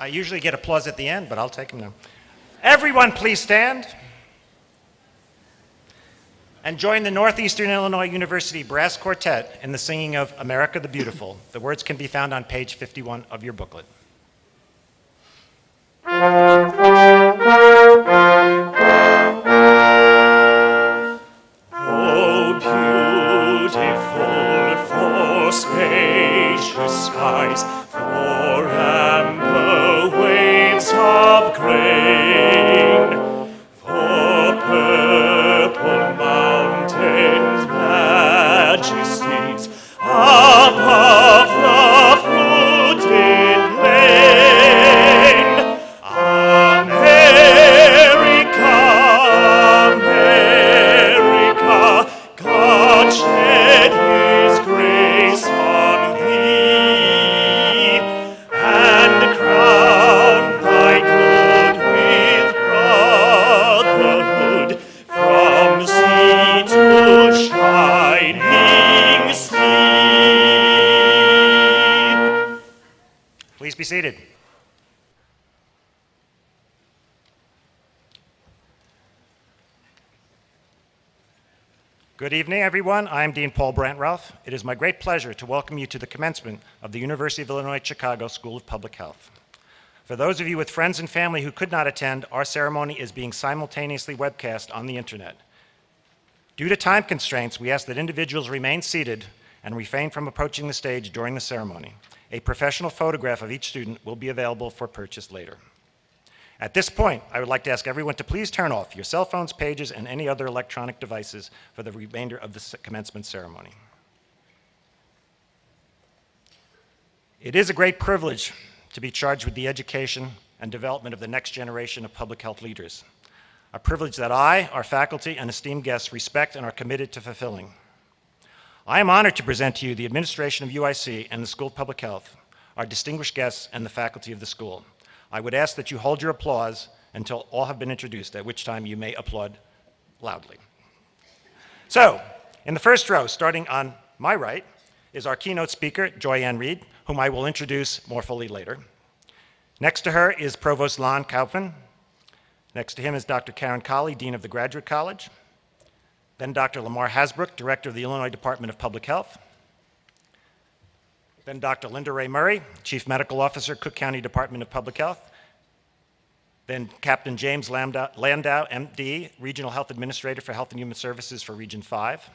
I usually get applause at the end, but I'll take them now. Everyone, please stand. And join the Northeastern Illinois University Brass Quartet in the singing of America the Beautiful. The words can be found on page 51 of your booklet. Oh, beautiful for spacious skies, for amber waves of grain, for purple mountains' majesties above the fruited plain. America, America, God shed His grace on thee, and crown thy good with brotherhood from sea to shining sea. Please be seated. Good evening, everyone. I'm Dean Paul Brandt-Ralph. It is my great pleasure to welcome you to the commencement of the University of Illinois Chicago School of Public Health. For those of you with friends and family who could not attend, our ceremony is being simultaneously webcast on the internet. Due to time constraints, we ask that individuals remain seated and refrain from approaching the stage during the ceremony. A professional photograph of each student will be available for purchase later. At this point, I would like to ask everyone to please turn off your cell phones, pages, and any other electronic devices for the remainder of the commencement ceremony. It is a great privilege to be charged with the education and development of the next generation of public health leaders, a privilege that I, our faculty, and esteemed guests respect and are committed to fulfilling. I am honored to present to you the administration of UIC and the School of Public Health, our distinguished guests, and the faculty of the school. I would ask that you hold your applause until all have been introduced, at which time you may applaud loudly. So, in the first row, starting on my right, is our keynote speaker, Joy Ann Reed, whom I will introduce more fully later. Next to her is Provost Lon Kaufman. Next to him is Dr. Karen Colley, Dean of the Graduate College. Then Dr. Lamar Hasbrook, Director of the Illinois Department of Public Health. Then Dr. Linda Ray Murray, Chief Medical Officer, Cook County Department of Public Health. Then Captain James Landau, MD, Regional Health Administrator for Health and Human Services for Region 5.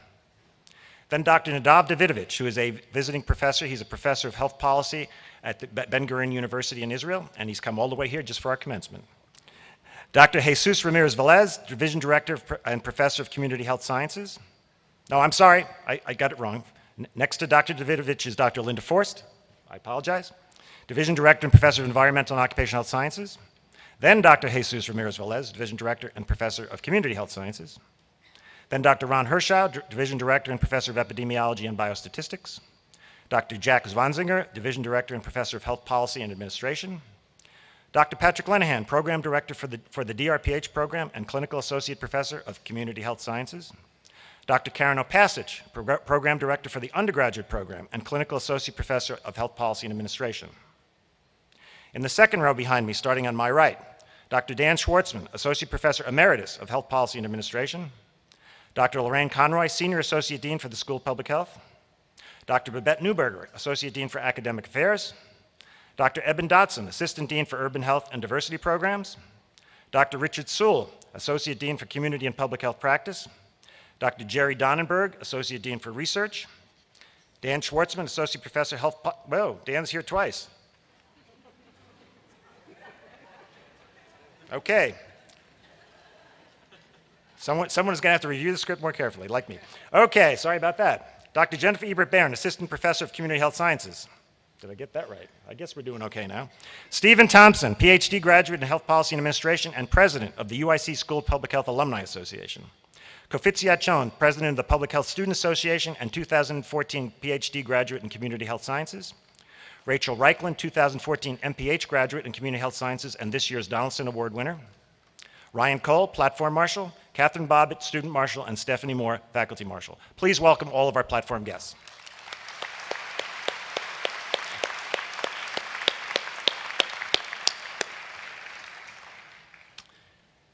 Then Dr. Nadav Davidovich, who is a visiting professor. He's a professor of health policy at the Ben-Gurion University in Israel, and he's come all the way here just for our commencement. Dr. Jesus Ramirez-Velez, Division Director and Professor of Community Health Sciences. No, I'm sorry, I got it wrong. Next to Dr. Davidovich is Dr. Linda Forst. I apologize. Division Director and Professor of Environmental and Occupational Health Sciences. Then Dr. Jesus Ramirez-Velez, Division Director and Professor of Community Health Sciences. Then Dr. Ron Hershow, Division Director and Professor of Epidemiology and Biostatistics. Dr. Jack Zwanzinger, Division Director and Professor of Health Policy and Administration. Dr. Patrick Lenahan, Program Director for the DRPH Program and Clinical Associate Professor of Community Health Sciences. Dr. Karen Opasich, Program Director for the Undergraduate Program and Clinical Associate Professor of Health Policy and Administration. In the second row behind me, starting on my right, Dr. Dan Schwartzman, Associate Professor Emeritus of Health Policy and Administration. Dr. Lorraine Conroy, Senior Associate Dean for the School of Public Health. Dr. Babette Newberger, Associate Dean for Academic Affairs. Dr. Eben Dotson, Assistant Dean for Urban Health and Diversity Programs. Dr. Richard Sewell, Associate Dean for Community and Public Health Practice. Dr. Jerry Donnenberg, Associate Dean for Research. Dan Schwartzman, Associate Professor of Health, whoa, Dan's here twice. Okay. Someone is going to have to review the script more carefully, like me. Okay, sorry about that. Dr. Jennifer Ebert-Barron, Assistant Professor of Community Health Sciences. Did I get that right? I guess we're doing okay now. Stephen Thompson, PhD graduate in Health Policy and Administration and President of the UIC School of Public Health Alumni Association. Kofitziat Chon, President of the Public Health Student Association and 2014 PhD graduate in Community Health Sciences. Rachel Reichland, 2014 MPH graduate in Community Health Sciences and this year's Donaldson Award winner. Ryan Cole, Platform Marshal. Catherine Bobbitt, Student Marshal, and Stephanie Moore, Faculty Marshal. Please welcome all of our platform guests.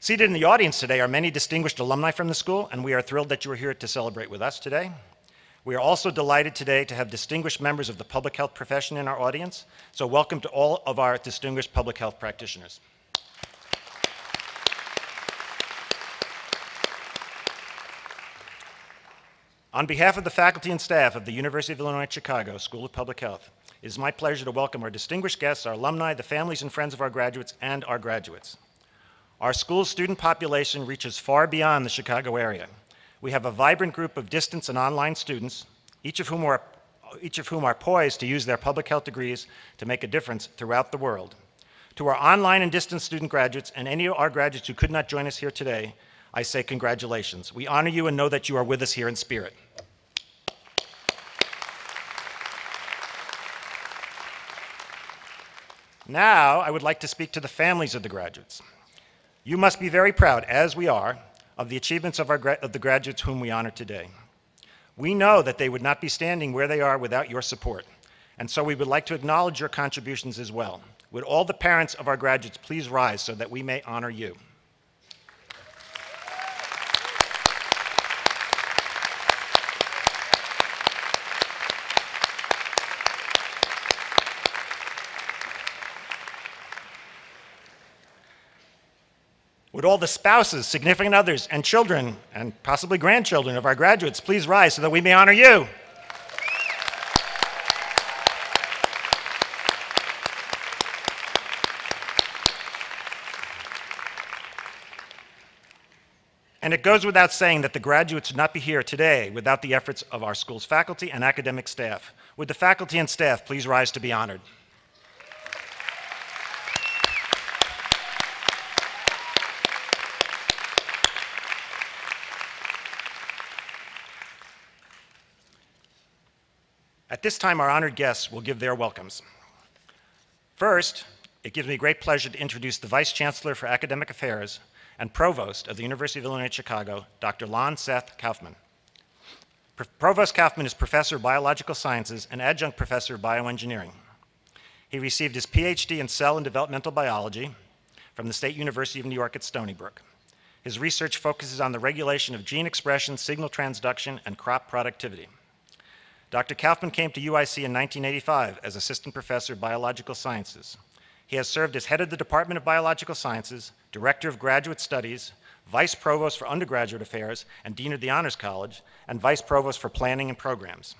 Seated in the audience today are many distinguished alumni from the school, and we are thrilled that you are here to celebrate with us today. We are also delighted today to have distinguished members of the public health profession in our audience, so welcome to all of our distinguished public health practitioners. On behalf of the faculty and staff of the University of Illinois at Chicago School of Public Health, it is my pleasure to welcome our distinguished guests, our alumni, the families and friends of our graduates, and our graduates. Our school's student population reaches far beyond the Chicago area. We have a vibrant group of distance and online students, each of whom are poised to use their public health degrees to make a difference throughout the world. To our online and distance student graduates and any of our graduates who could not join us here today, I say congratulations. We honor you and know that you are with us here in spirit. Now, I would like to speak to the families of the graduates. You must be very proud, as we are, of the achievements of the graduates whom we honor today. We know that they would not be standing where they are without your support, and so we would like to acknowledge your contributions as well. Would all the parents of our graduates please rise so that we may honor you? Would all the spouses, significant others, and children, and possibly grandchildren of our graduates please rise so that we may honor you? And it goes without saying that the graduates would not be here today without the efforts of our school's faculty and academic staff. Would the faculty and staff please rise to be honored? At this time, our honored guests will give their welcomes. First, it gives me great pleasure to introduce the Vice Chancellor for Academic Affairs and Provost of the University of Illinois at Chicago, Dr. Lon Seth Kaufman. Provost Kaufman is Professor of Biological Sciences and Adjunct Professor of Bioengineering. He received his PhD in Cell and Developmental Biology from the State University of New York at Stony Brook. His research focuses on the regulation of gene expression, signal transduction, and crop productivity. Dr. Kaufman came to UIC in 1985 as Assistant Professor of Biological Sciences. He has served as head of the Department of Biological Sciences, Director of Graduate Studies, Vice Provost for Undergraduate Affairs, and Dean of the Honors College, and Vice Provost for Planning and Programs.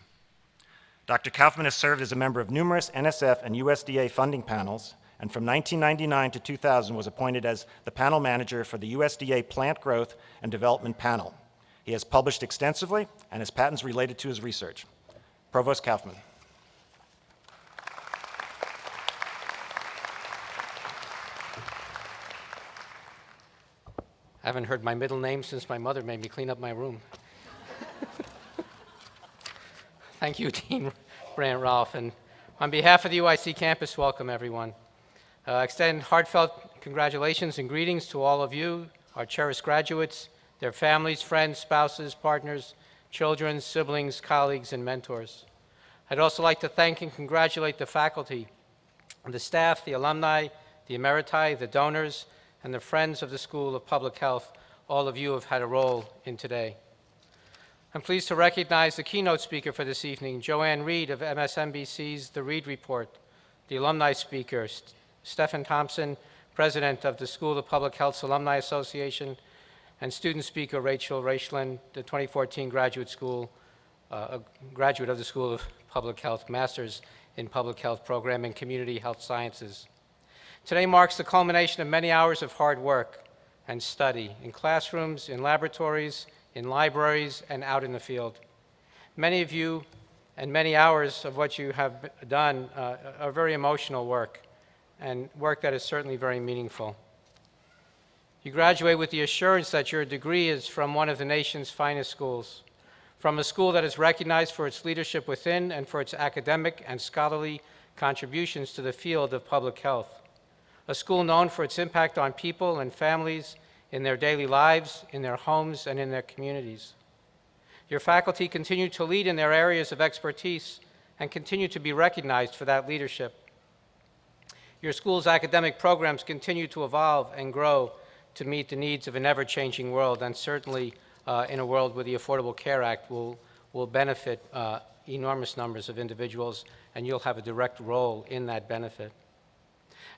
Dr. Kaufman has served as a member of numerous NSF and USDA funding panels, and from 1999 to 2000 was appointed as the panel manager for the USDA Plant Growth and Development Panel. He has published extensively and has patents related to his research. Provost Kaufman. I haven't heard my middle name since my mother made me clean up my room. Thank you, Dean Brandt Rolfe. And on behalf of the UIC campus, welcome everyone. Extend heartfelt congratulations and greetings to all of you, our cherished graduates, their families, friends, spouses, partners, children, siblings, colleagues, and mentors. I'd also like to thank and congratulate the faculty, the staff, the alumni, the emeriti, the donors, and the friends of the School of Public Health. All of you have had a role in today. I'm pleased to recognize the keynote speaker for this evening, Joanne Reed of MSNBC's The Reed Report, the alumni speaker, Stephen Thompson, president of the School of Public Health's Alumni Association, and student speaker Rachel Raichlen, the 2014 graduate of the School of Public Health, Master's in Public Health program in Community Health Sciences. Today marks the culmination of many hours of hard work and study in classrooms, in laboratories, in libraries, and out in the field. Many of you and many hours of what you have done are very emotional work, and work that is certainly very meaningful. You graduate with the assurance that your degree is from one of the nation's finest schools, from a school that is recognized for its leadership within and for its academic and scholarly contributions to the field of public health, a school known for its impact on people and families in their daily lives, in their homes, and in their communities. Your faculty continue to lead in their areas of expertise and continue to be recognized for that leadership. Your school's academic programs continue to evolve and grow to meet the needs of an ever-changing world, and certainly in a world where the Affordable Care Act will benefit enormous numbers of individuals, and you'll have a direct role in that benefit.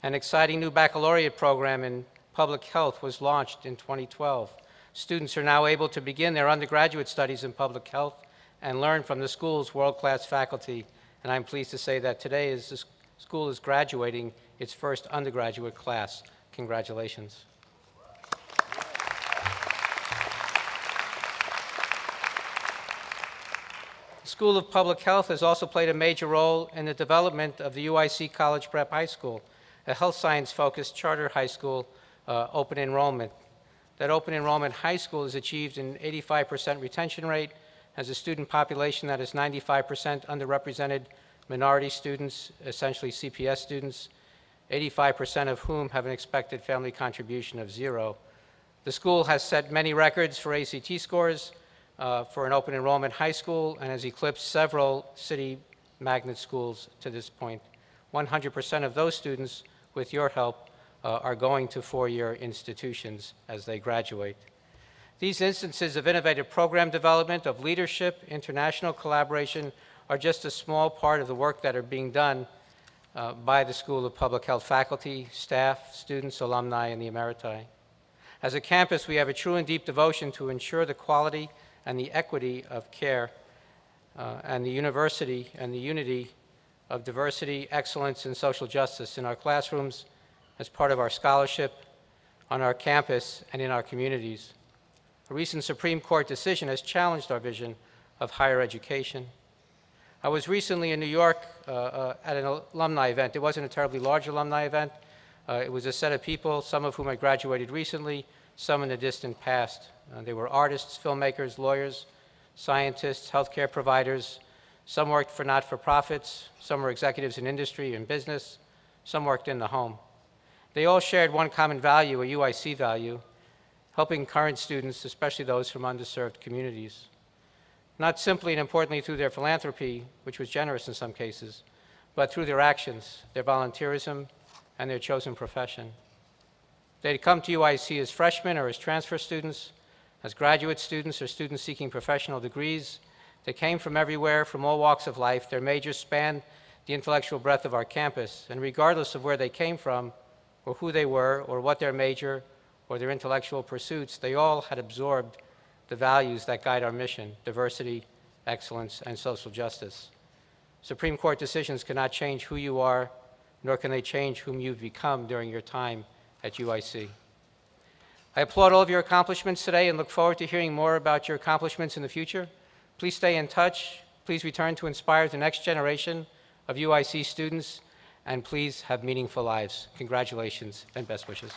An exciting new baccalaureate program in public health was launched in 2012. Students are now able to begin their undergraduate studies in public health and learn from the school's world-class faculty. And I'm pleased to say that today, as the school is graduating its first undergraduate class. Congratulations. The School of Public Health has also played a major role in the development of the UIC College Prep High School, a health science-focused charter high school open enrollment. That open enrollment high school has achieved an 85% retention rate, has a student population that is 95% underrepresented minority students, essentially CPS students, 85% of whom have an expected family contribution of 0. The school has set many records for ACT scores for an open enrollment high school and has eclipsed several city magnet schools to this point. 100% of those students, with your help, are going to four-year institutions as they graduate. These instances of innovative program development, of leadership, international collaboration, are just a small part of the work that are being done by the School of Public Health faculty, staff, students, alumni, and the emeriti. As a campus, we have a true and deep devotion to ensure the quality and the equity of care and the university and the unity of diversity, excellence, and social justice in our classrooms, as part of our scholarship, on our campus, and in our communities. A recent Supreme Court decision has challenged our vision of higher education. I was recently in New York at an alumni event. It wasn't a terribly large alumni event. It was a set of people, some of whom had graduated recently, some in the distant past. They were artists, filmmakers, lawyers, scientists, healthcare providers. Some worked for not-for-profits. Some were executives in industry and business. Some worked in the home. They all shared one common value, a UIC value, helping current students, especially those from underserved communities. Not simply and importantly through their philanthropy, which was generous in some cases, but through their actions, their volunteerism, and their chosen profession. They'd come to UIC as freshmen or as transfer students, as graduate students or students seeking professional degrees. They came from everywhere, from all walks of life. Their majors spanned the intellectual breadth of our campus, and regardless of where they came from, or who they were, or what their major, or their intellectual pursuits, they all had absorbed the values that guide our mission: diversity, excellence, and social justice. Supreme Court decisions cannot change who you are, nor can they change whom you've become during your time at UIC. I applaud all of your accomplishments today and look forward to hearing more about your accomplishments in the future. Please stay in touch. Please return to inspire the next generation of UIC students, and please have meaningful lives. Congratulations and best wishes.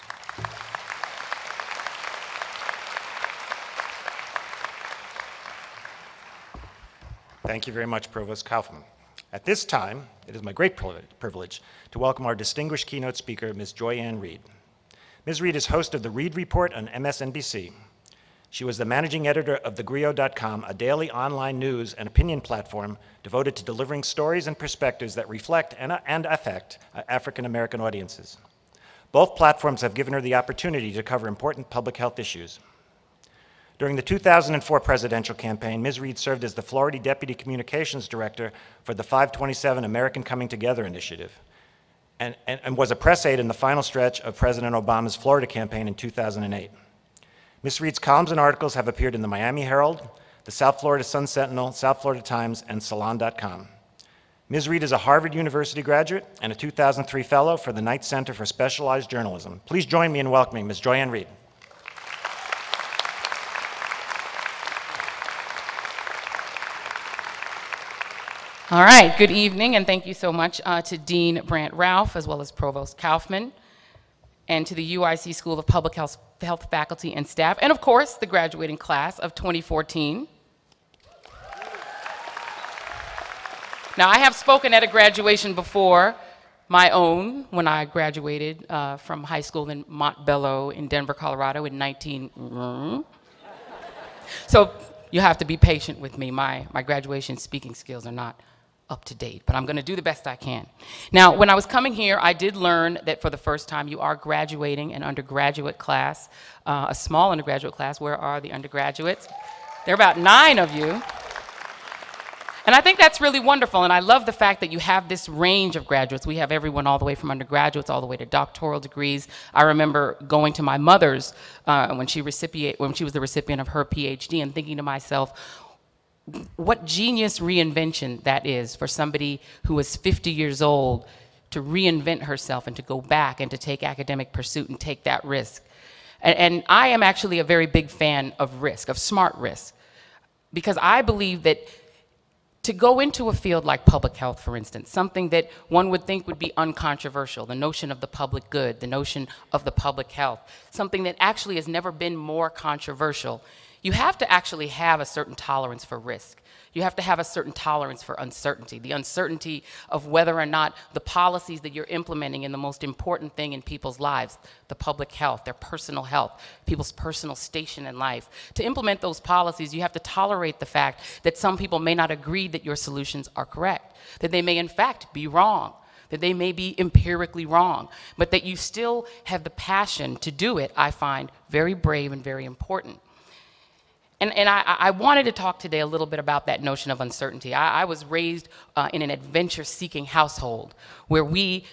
Thank you very much, Provost Kaufman. At this time, it is my great privilege to welcome our distinguished keynote speaker, Ms. Joy Ann Reid. Ms. Reid is host of the Reid Report on MSNBC. She was the managing editor of thegrio.com, a daily online news and opinion platform devoted to delivering stories and perspectives that reflect and affect African American audiences. Both platforms have given her the opportunity to cover important public health issues. During the 2004 presidential campaign, Ms. Reid served as the Florida Deputy Communications Director for the 527 American Coming Together initiative, and was a press aide in the final stretch of President Obama's Florida campaign in 2008. Ms. Reid's columns and articles have appeared in the Miami Herald, the South Florida Sun-Sentinel, South Florida Times, and Salon.com. Ms. Reid is a Harvard University graduate and a 2003 fellow for the Knight Center for Specialized Journalism. Please join me in welcoming Ms. Joy Ann Reid. All right, good evening, and thank you so much to Dean Brandt Ralph, as well as Provost Kaufman, and to the UIC School of Public Health faculty and staff, and of course, the graduating class of 2014. Now, I have spoken at a graduation before, my own, when I graduated from high school in Montbello in Denver, Colorado in So you have to be patient with me. My graduation speaking skills are not up to date, but I'm going to do the best I can. Now, when I was coming here, I did learn that for the first time you are graduating an undergraduate class, a small undergraduate class. Where are the undergraduates? There are about 9 of you. And I think that's really wonderful, and I love the fact that you have this range of graduates. We have everyone all the way from undergraduates all the way to doctoral degrees. I remember going to my mother's when she was the recipient of her PhD and thinking to myself, what genius reinvention that is for somebody who is 50 years old to reinvent herself and to go back and to take academic pursuit and take that risk. And I am actually a very big fan of risk, of smart risk, because I believe that to go into a field like public health, for instance, something that one would think would be uncontroversial, the notion of the public good, the notion of the public health, something that actually has never been more controversial, you have to actually have a certain tolerance for risk. You have to have a certain tolerance for uncertainty, the uncertainty of whether or not the policies that you're implementing in the most important thing in people's lives, the public health, their personal health, people's personal station in life. To implement those policies, you have to tolerate the fact that some people may not agree that your solutions are correct, that they may in fact be wrong, that they may be empirically wrong, but that you still have the passion to do it, I find very brave and very important. And I wanted to talk today a little bit about that notion of uncertainty. I was raised in an adventure-seeking household where we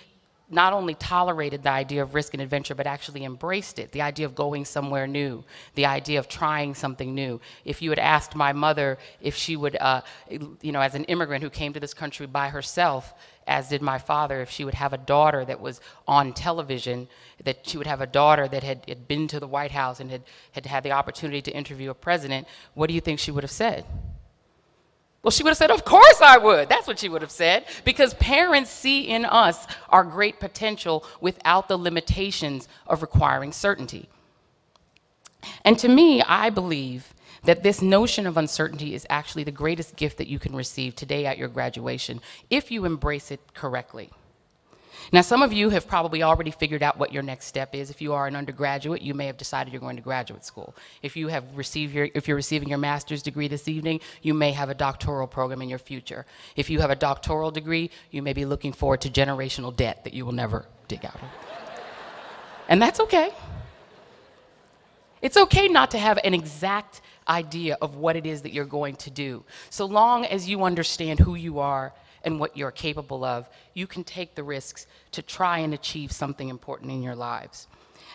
not only tolerated the idea of risk and adventure, but actually embraced it, the idea of going somewhere new, the idea of trying something new. If you had asked my mother if she would, you know, as an immigrant who came to this country by herself, as did my father, if she would have a daughter that was on television, that she would have a daughter that had been to the White House and had the opportunity to interview a president, what do you think she would have said? Well, she would have said, of course I would. That's what she would have said, because parents see in us our great potential without the limitations of requiring certainty. And to me, I believe that this notion of uncertainty is actually the greatest gift that you can receive today at your graduation, if you embrace it correctly. Now, some of you have probably already figured out what your next step is. If you are an undergraduate, you may have decided you're going to graduate school. If you're receiving your master's degree this evening, you may have a doctoral program in your future. If you have a doctoral degree, you may be looking forward to generational debt that you will never dig out of. And that's okay. It's okay not to have an exact idea of what it is that you're going to do. So long as you understand who you are and what you're capable of, you can take the risks to try and achieve something important in your lives.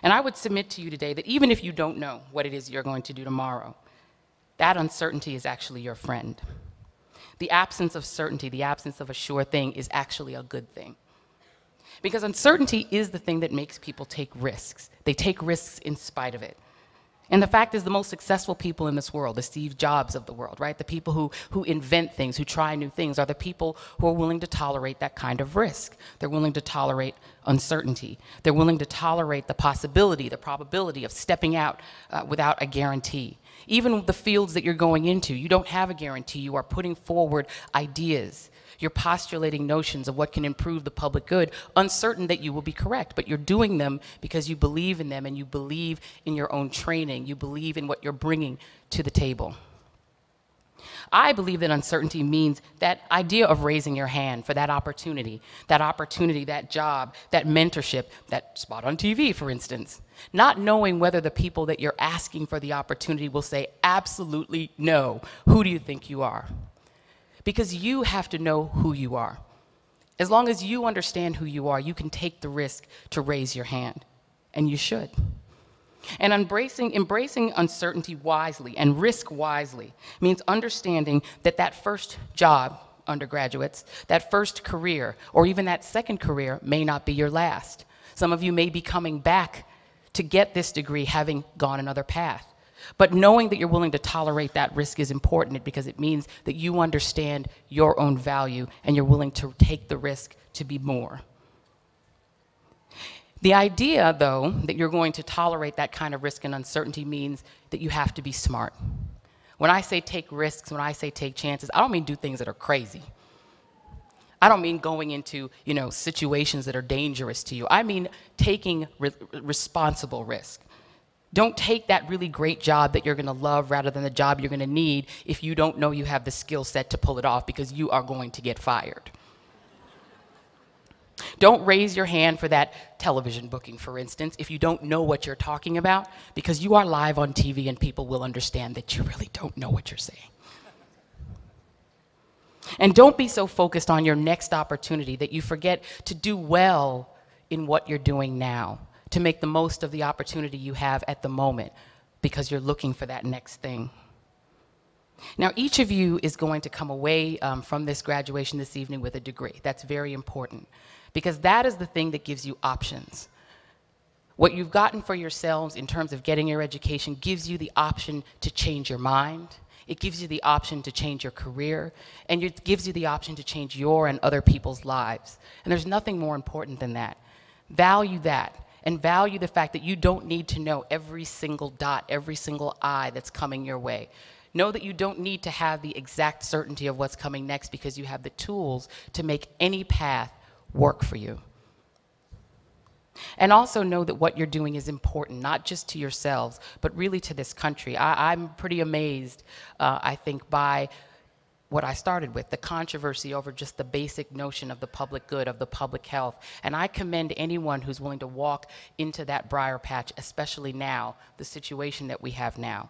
And I would submit to you today that even if you don't know what it is you're going to do tomorrow, that uncertainty is actually your friend. The absence of certainty, the absence of a sure thing is actually a good thing. Because uncertainty is the thing that makes people take risks. They take risks in spite of it. And the fact is, the most successful people in this world, the Steve Jobs of the world, right? The people who invent things, who try new things, are the people who are willing to tolerate that kind of risk. They're willing to tolerate uncertainty. They're willing to tolerate the possibility, the probability of stepping out without a guarantee. Even the fields that you're going into, you don't have a guarantee. You are putting forward ideas. You're postulating notions of what can improve the public good, uncertain that you will be correct, but you're doing them because you believe in them and you believe in your own training. You believe in what you're bringing to the table. I believe that uncertainty means that idea of raising your hand for that opportunity, that job, that mentorship, that spot on TV, for instance. Not knowing whether the people that you're asking for the opportunity will say absolutely no. Who do you think you are? Because you have to know who you are. As long as you understand who you are, you can take the risk to raise your hand, and you should. And embracing uncertainty wisely and risk wisely means understanding that that first job, undergraduates, that first career, or even that second career may not be your last. Some of you may be coming back to get this degree having gone another path. But knowing that you're willing to tolerate that risk is important because it means that you understand your own value and you're willing to take the risk to be more. The idea, though, that you're going to tolerate that kind of risk and uncertainty means that you have to be smart. When I say take risks, when I say take chances, I don't mean do things that are crazy. I don't mean going into, situations that are dangerous to you. I mean taking responsible risk. Don't take that really great job that you're going to love rather than the job you're going to need if you don't know you have the skill set to pull it off, because you are going to get fired. Don't raise your hand for that television booking, for instance, if you don't know what you're talking about, because you are live on TV and people will understand that you really don't know what you're saying. And don't be so focused on your next opportunity that you forget to do well in what you're doing now, to make the most of the opportunity you have at the moment, because you're looking for that next thing. Now, each of you is going to come away from this graduation this evening with a degree. That's very important, because that is the thing that gives you options. What you've gotten for yourselves in terms of getting your education gives you the option to change your mind. It gives you the option to change your career, and it gives you the option to change your and other people's lives. And there's nothing more important than that. Value that, and value the fact that you don't need to know every single dot, every single I that's coming your way. Know that you don't need to have the exact certainty of what's coming next, because you have the tools to make any path work for you. And also know that what you're doing is important, not just to yourselves, but really to this country. I'm pretty amazed, I think, by what I started with, the controversy over just the basic notion of the public good, of the public health. And I commend anyone who's willing to walk into that briar patch, especially now, the situation that we have now.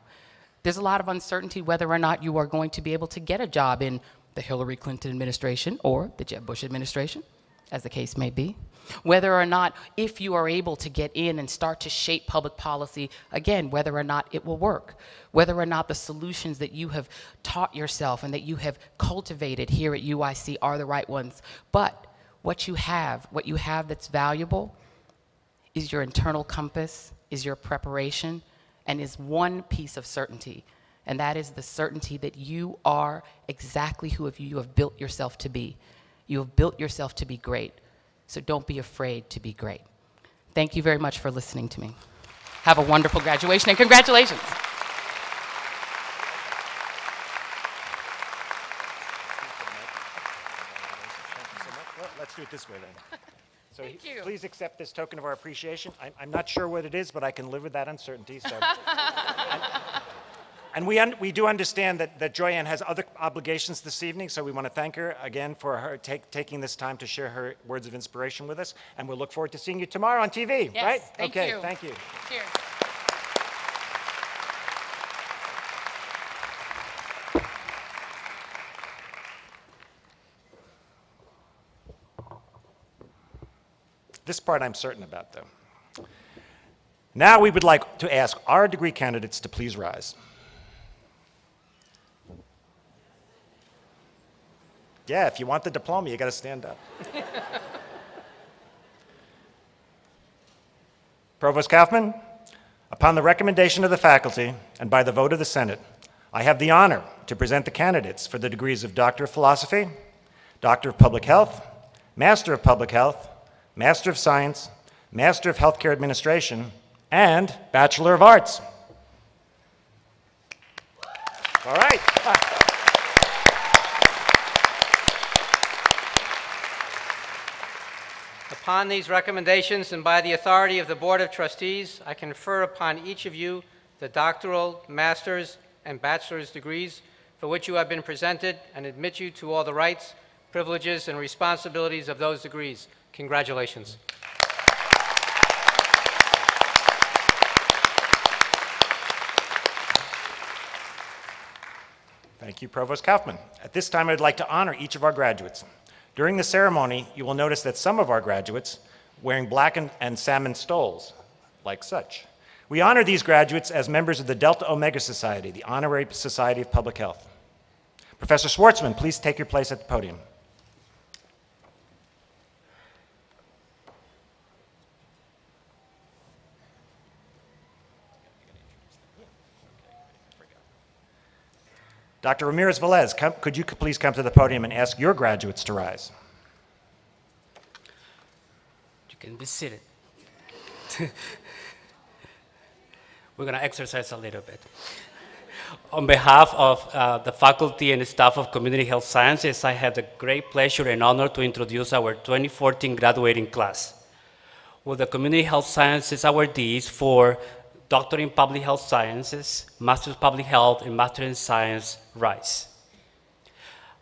There's a lot of uncertainty whether or not you are going to be able to get a job in the Hillary Clinton administration or the Jeb Bush administration, as the case may be. Whether or not, if you are able to get in and start to shape public policy, again, whether or not it will work. Whether or not the solutions that you have taught yourself and that you have cultivated here at UIC are the right ones. But what you have that's valuable is your internal compass, is your preparation, and is one piece of certainty. And that is the certainty that you are exactly who you have built yourself to be. You have built yourself to be great. So don't be afraid to be great. Thank you very much for listening to me. Have a wonderful graduation, and congratulations. Let's do it this way then. So Thank you. Please accept this token of our appreciation. I'm not sure what it is, but I can live with that uncertainty. So. And we do understand that Joyanne has other obligations this evening, so we want to thank her again for her taking this time to share her words of inspiration with us. And we'll look forward to seeing you tomorrow on TV, Yes, right? Thank okay, you. Thank you. Cheers. This part I'm certain about, though. Now we would like to ask our degree candidates to please rise. Yeah, if you want the diploma, you got to stand up. Provost Kaufman, upon the recommendation of the faculty and by the vote of the Senate, I have the honor to present the candidates for the degrees of Doctor of Philosophy, Doctor of Public Health, Master of Public Health, Master of Science, Master of Healthcare Administration, and Bachelor of Arts. All right. Upon these recommendations and by the authority of the Board of Trustees, I confer upon each of you the doctoral, master's, and bachelor's degrees for which you have been presented, and admit you to all the rights, privileges, and responsibilities of those degrees. Congratulations. Thank you, Provost Kaufman. At this time, I'd like to honor each of our graduates. During the ceremony, you will notice that some of our graduates wearing black and salmon stoles, like such. We honor these graduates as members of the Delta Omega Society, the Honorary Society of Public Health. Professor Schwartzman, please take your place at the podium. Dr. Ramirez-Velez, could you please come to the podium and ask your graduates to rise? You can be seated. We're going to exercise a little bit. On behalf of the faculty and staff of Community Health Sciences, I have the great pleasure and honor to introduce our 2014 graduating class. With the Community Health Sciences awardees for Doctor in Public Health Sciences, Master of Public Health, and Master in Science, Rice.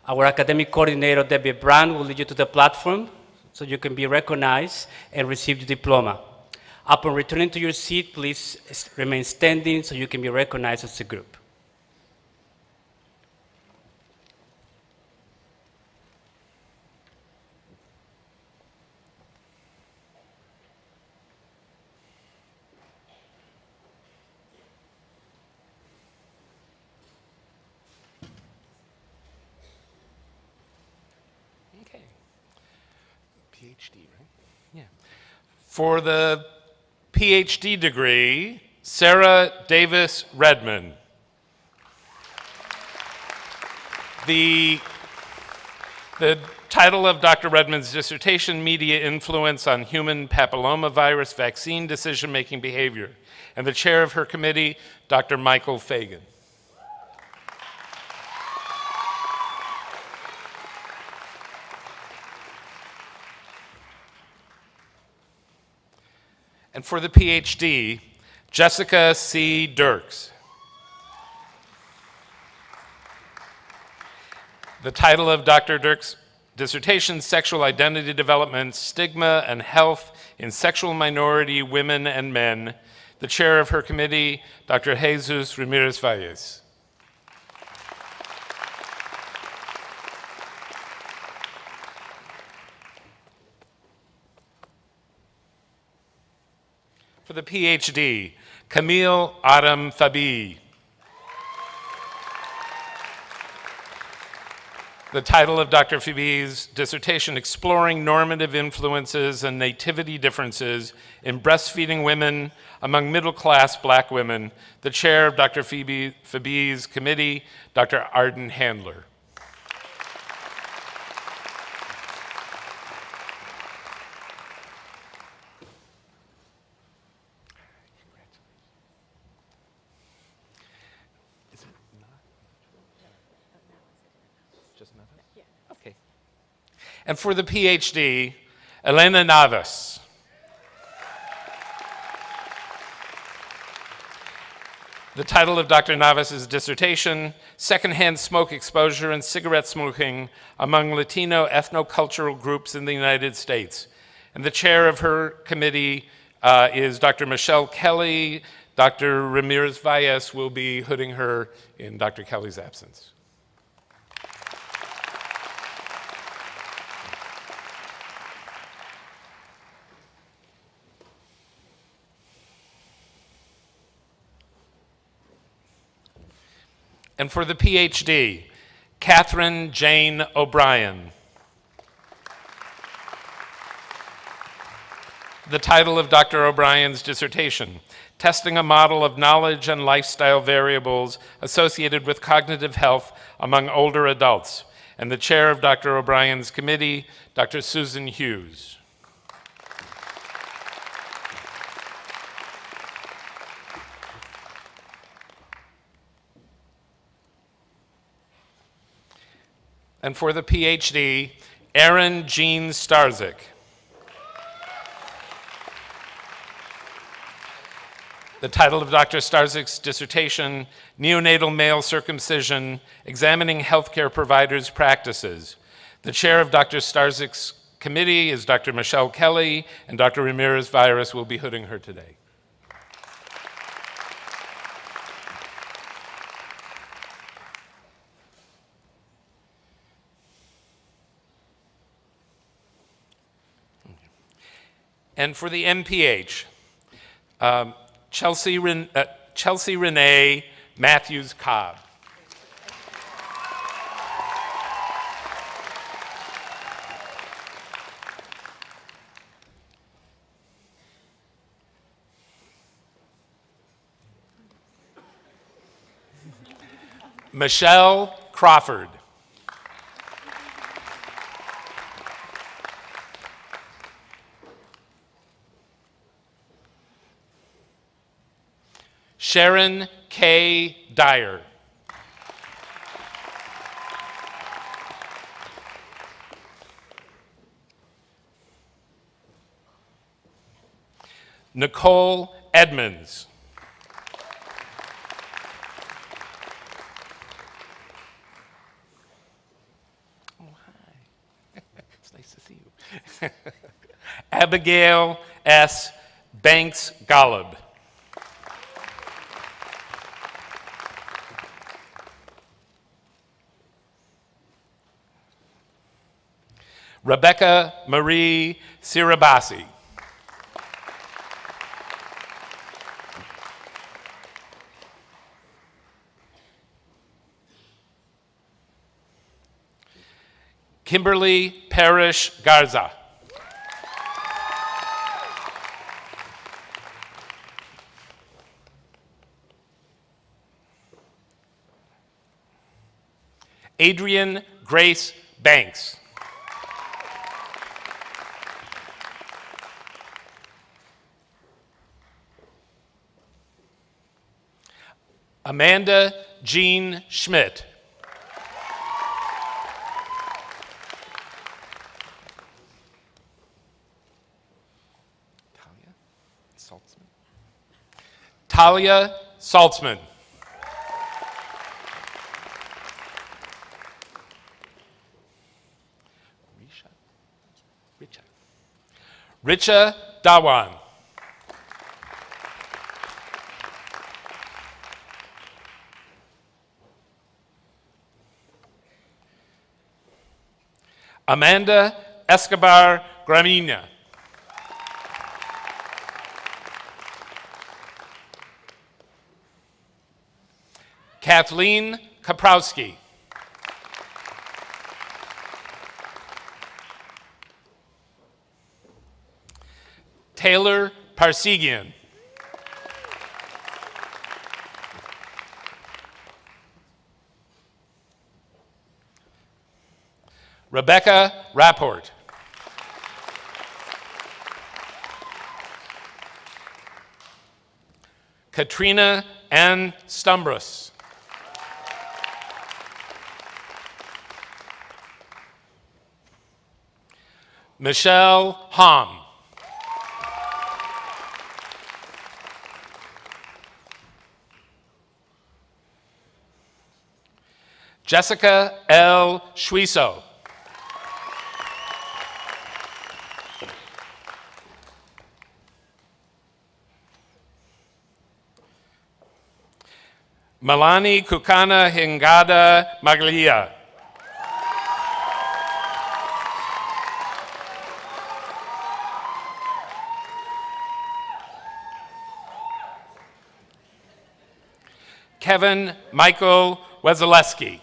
Our academic coordinator, Debbie Brand, will lead you to the platform so you can be recognized and receive your diploma. Upon returning to your seat, please remain standing so you can be recognized as a group. Okay. PhD, right? Yeah. For the PhD degree, Sarah Davis Redmond. The title of Dr. Redmond's dissertation, Media Influence on Human Papillomavirus Vaccine Decision-Making Behavior, and the chair of her committee, Dr. Michael Fagan. And for the PhD, Jessica C. Dirks. The title of Dr. Dirks' dissertation, Sexual Identity Development, Stigma and Health in Sexual Minority Women and Men. The chair of her committee, Dr. Jesus Ramirez-Valles. For the PhD, Camille Adam Fabi. The title of Dr. Fabi's dissertation, Exploring Normative Influences and Nativity Differences in Breastfeeding Women Among Middle-Class Black Women. The chair of Dr. Fabi's committee, Dr. Arden Handler. Okay. And for the PhD, Elena Navas. The title of Dr. Navas' dissertation, Secondhand Smoke Exposure and Cigarette Smoking Among Latino Ethnocultural Groups in the United States. And the chair of her committee is Dr. Michelle Kelly. Dr. Ramirez-Valles will be hooding her in Dr. Kelly's absence. And for the PhD, Catherine Jane O'Brien. The title of Dr. O'Brien's dissertation, Testing a Model of Knowledge and Lifestyle Variables Associated with Cognitive Health Among Older Adults. And the chair of Dr. O'Brien's committee, Dr. Susan Hughes. And for the PhD, Erin Jean Starzyk. The title of Dr. Starzyk's dissertation, Neonatal Male Circumcision, Examining Healthcare Providers' Practices. The chair of Dr. Starzyk's committee is Dr. Michelle Kelly, and Dr. Ramirez-Valles will be hooding her today. And for the MPH, Chelsea Renee Matthews Cobb. Michelle Crawford. Sharon K. Dyer. Nicole Edmonds. Abigail S. Banks-Golub. Rebecca Marie Sirabasi. Kimberly Parrish Garza. Adrian Grace Banks. Amanda Jean Schmidt. Talia Saltzman. Richa Dawan. Amanda Escobar Gramina. Kathleen Kaprowski. Taylor Parsegian. Rebecca Rapport. Katrina Ann Stumbras. Michelle Hom. Jessica L. Schwiso. Malani Kukana Hingada Maglia. Kevin Michael Wezaleski.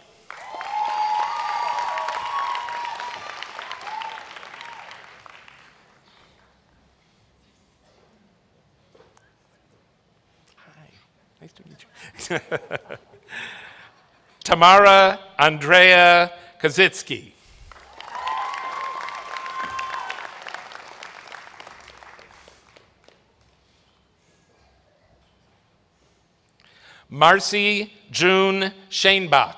Nice to meet you. Tamara Andrea Kazitsky. Marcy June Shainbach.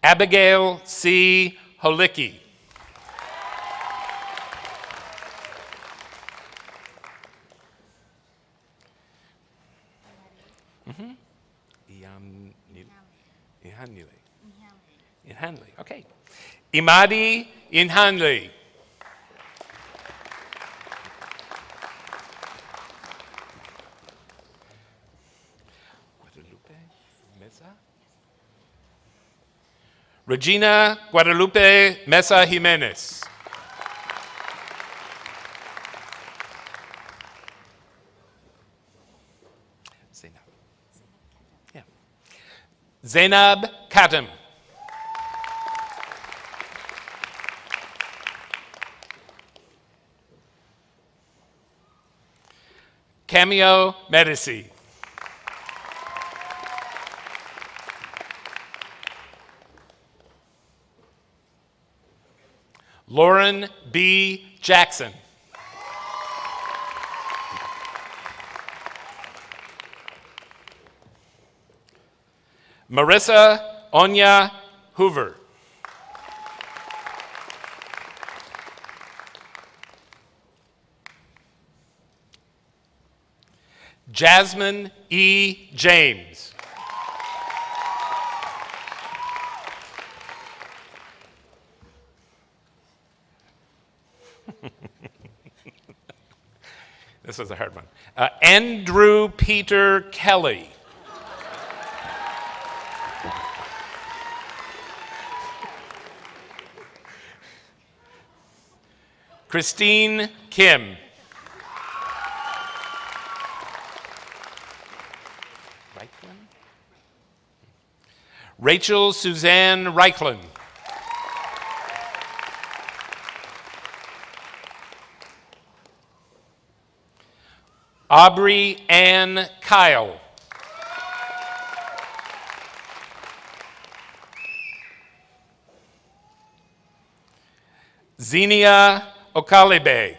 Abigail C. Holicki. Inhanli, okay. Imadi Inhanli. Guadalupe Mesa. Regina Guadalupe Mesa Jimenez. Zainab. Yeah. Zainab Khatam. Cameo Medici. Lauren B. Jackson. Marissa Onya Hoover. Jasmine E. James. This was a hard one. Andrew Peter Kelly. Christine Kim. Rachel Suzanne Reichlin. Aubrey Ann Kyle. Xenia Okalibe.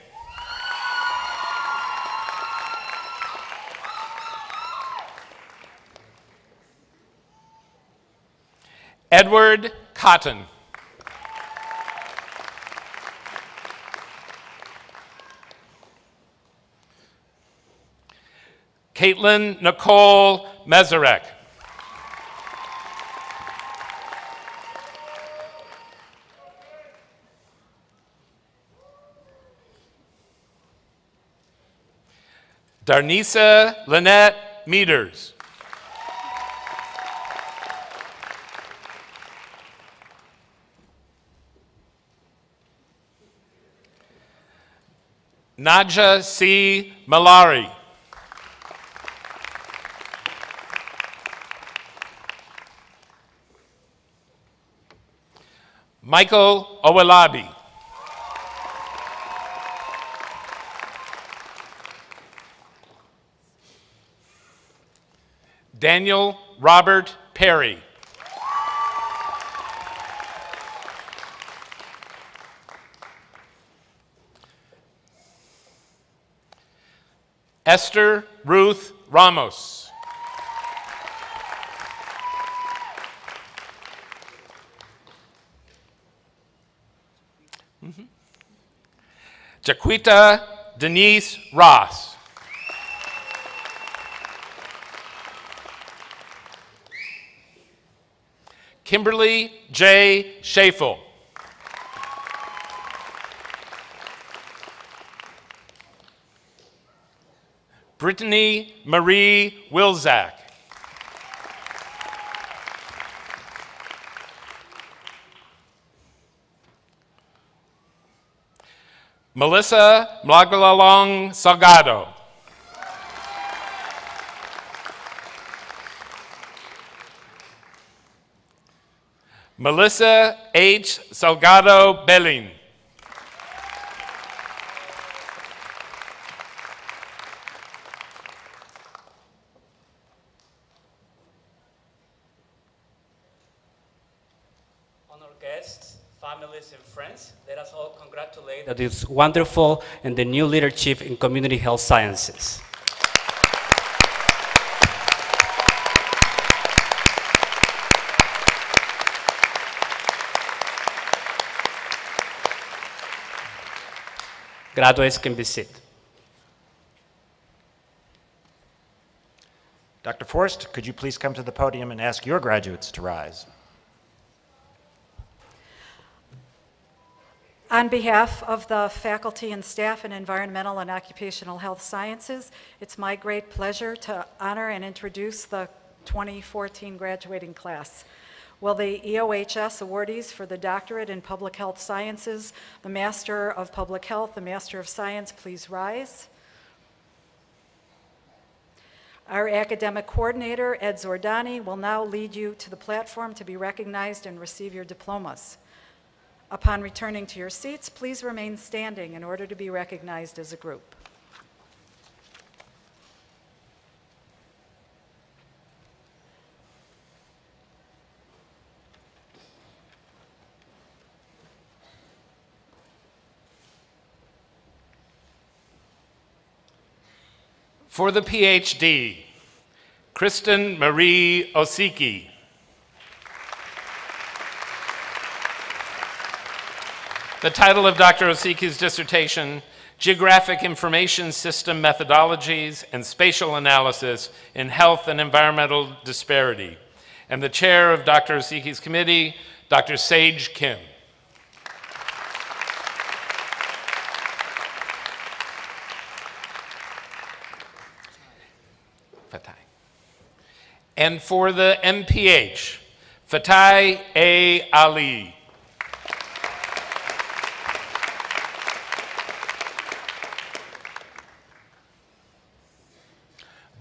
Edward Cotton. Caitlin Nicole Mezarek. Darnisa Lynette Meters. Naja C. Malari. Michael Owelabi. Daniel Robert Perry. Esther Ruth Ramos. Jaquita Denise Ross. Kimberly J. Schafel. Brittany Marie Wilczak. Melissa Mlagalalong Salgado. Melissa H. Salgado Belling. Honored guests, families, and friends, let us all congratulate that is wonderful and the new leadership in community health sciences. Graduates can be seated. Dr. Forst, could you please come to the podium and ask your graduates to rise? On behalf of the faculty and staff in Environmental and Occupational Health Sciences, it's my great pleasure to honor and introduce the 2014 graduating class. Will the EOHS awardees for the Doctorate in Public Health Sciences, the Master of Public Health, the Master of Science, please rise? Our academic coordinator, Ed Zordani, will now lead you to the platform to be recognized and receive your diplomas. Upon returning to your seats, please remain standing in order to be recognized as a group. For the PhD, Kristen Marie Osiki. The title of Dr. Osiki's dissertation, Geographic Information System Methodologies and Spatial Analysis in Health and Environmental Disparity. And the chair of Dr. Osiki's committee, Dr. Sage Kim. And for the MPH, Fatai A. Ali.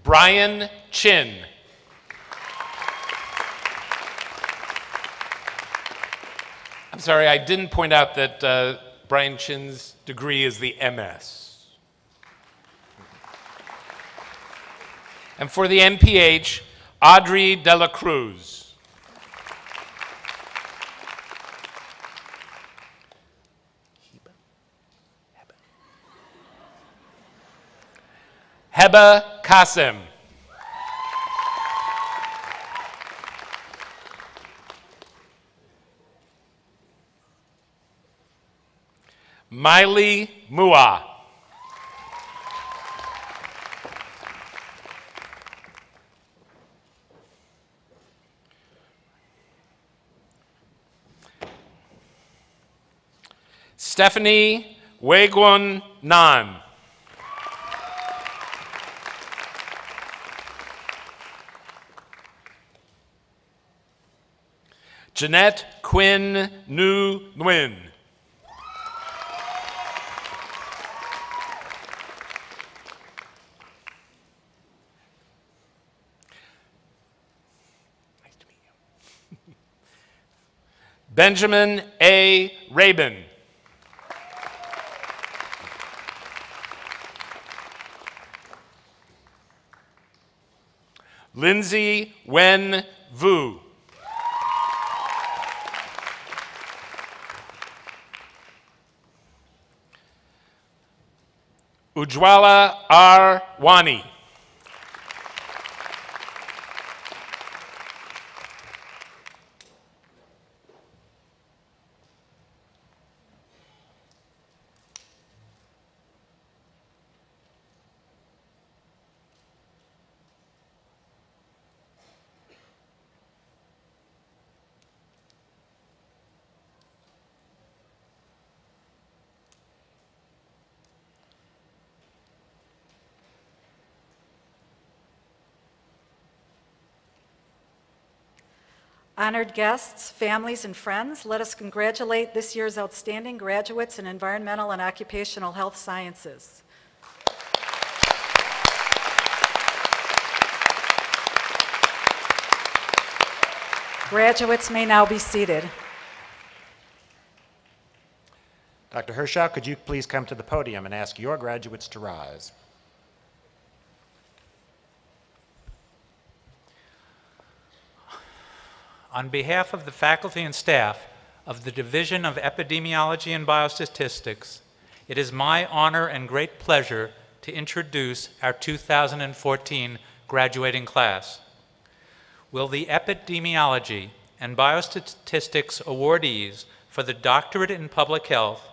Brian Chin. I'm sorry, I didn't point out that Brian Chin's degree is the MS. And for the MPH, Audrey De La Cruz. Heba Qasim. Miley Mua. Stephanie Weiguan Nan. Jeanette Quinn Nu Nguyen. Nice to meet you. Benjamin A. Rabin. Lindsay Wen Vu. Ujwala R. Wani. Honored guests, families, and friends, let us congratulate this year's outstanding graduates in environmental and occupational health sciences. Graduates may now be seated. Dr. Hershaw, could you please come to the podium and ask your graduates to rise? On behalf of the faculty and staff of the Division of Epidemiology and Biostatistics, it is my honor and great pleasure to introduce our 2014 graduating class. Will the Epidemiology and Biostatistics awardees for the Doctorate in Public Health,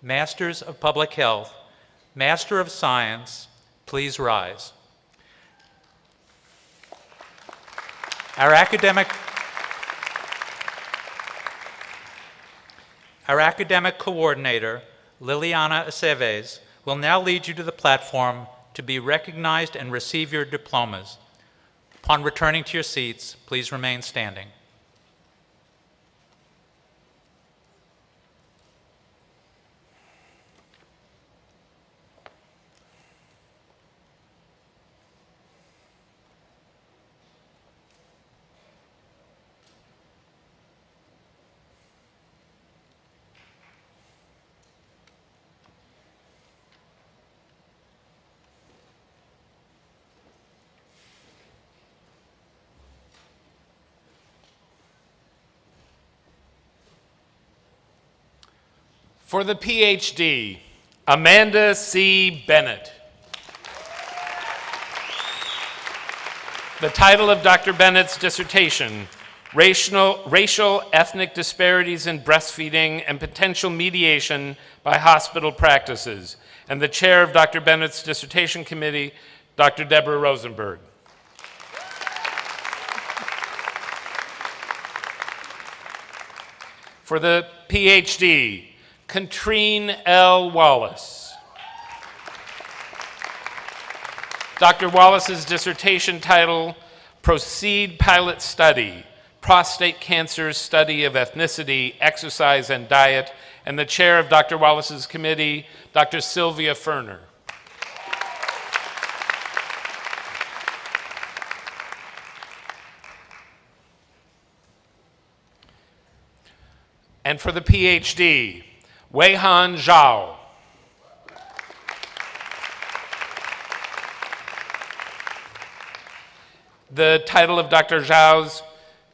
Masters of Public Health, Master of Science, please rise. Our academic coordinator, Liliana Aceves, will now lead you to the platform to be recognized and receive your diplomas. Upon returning to your seats, please remain standing. For the PhD, Amanda C. Bennett. The title of Dr. Bennett's dissertation, Racial Ethnic Disparities in Breastfeeding and Potential Mediation by Hospital Practices, and the chair of Dr. Bennett's dissertation committee, Dr. Deborah Rosenberg. For the PhD, Katrine L. Wallace. Dr. Wallace's dissertation title, Proceed Pilot Study, Prostate Cancer Study of Ethnicity, Exercise, and Diet, and the chair of Dr. Wallace's committee, Dr. Sylvia Ferner. And for the PhD, Weihan Zhao. The title of Dr. Zhao's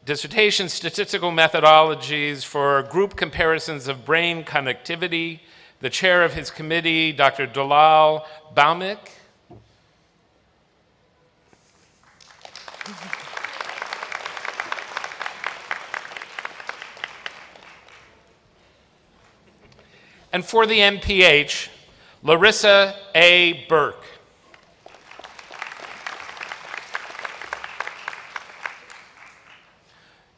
dissertation, Statistical Methodologies for Group Comparisons of Brain Connectivity. The chair of his committee, Dr. Dalal Baumik. And for the MPH, Larissa A. Burke.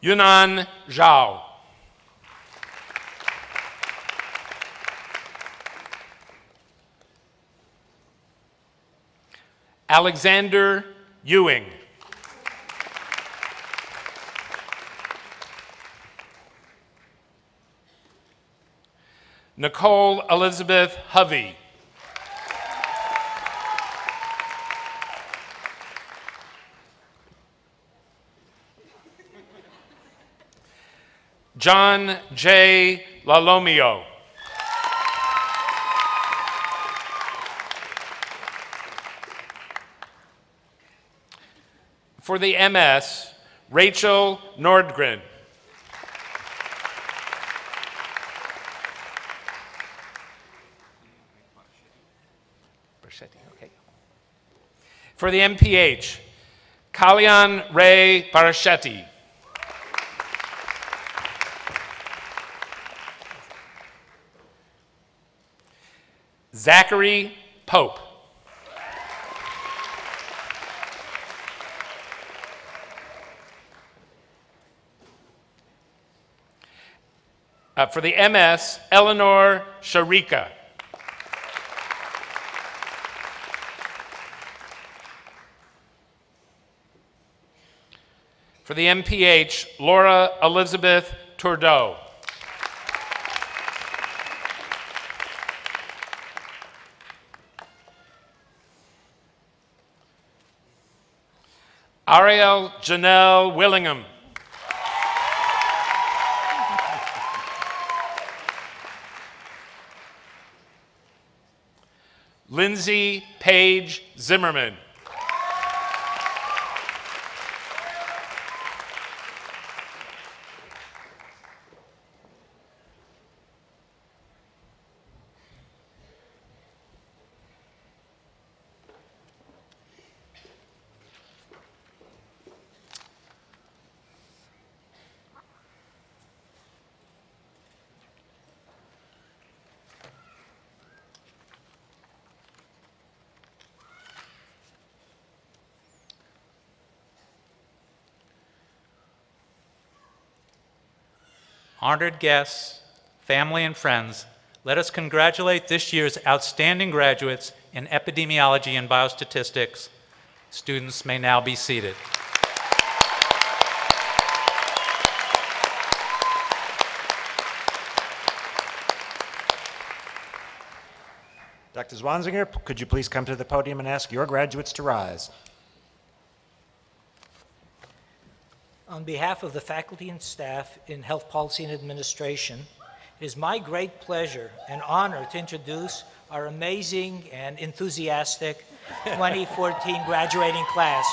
Yunan Zhao. Alexander Ewing. Nicole Elizabeth Hovey. John J. Lalomio. For the MS, Rachel Nordgren. Okay. For the MPH, Kalyan Ray Paraschetti. Zachary Pope. For the MS, Eleanor Sharika. For the MPH, Laura Elizabeth Tourdeau. Ariel Janelle Willingham. Lindsay Paige Zimmerman. Honored guests, family, and friends, let us congratulate this year's outstanding graduates in epidemiology and biostatistics. Students may now be seated. Dr. Zwanziger, could you please come to the podium and ask your graduates to rise? On behalf of the faculty and staff in Health Policy and Administration, it is my great pleasure and honor to introduce our amazing and enthusiastic 2014 graduating class.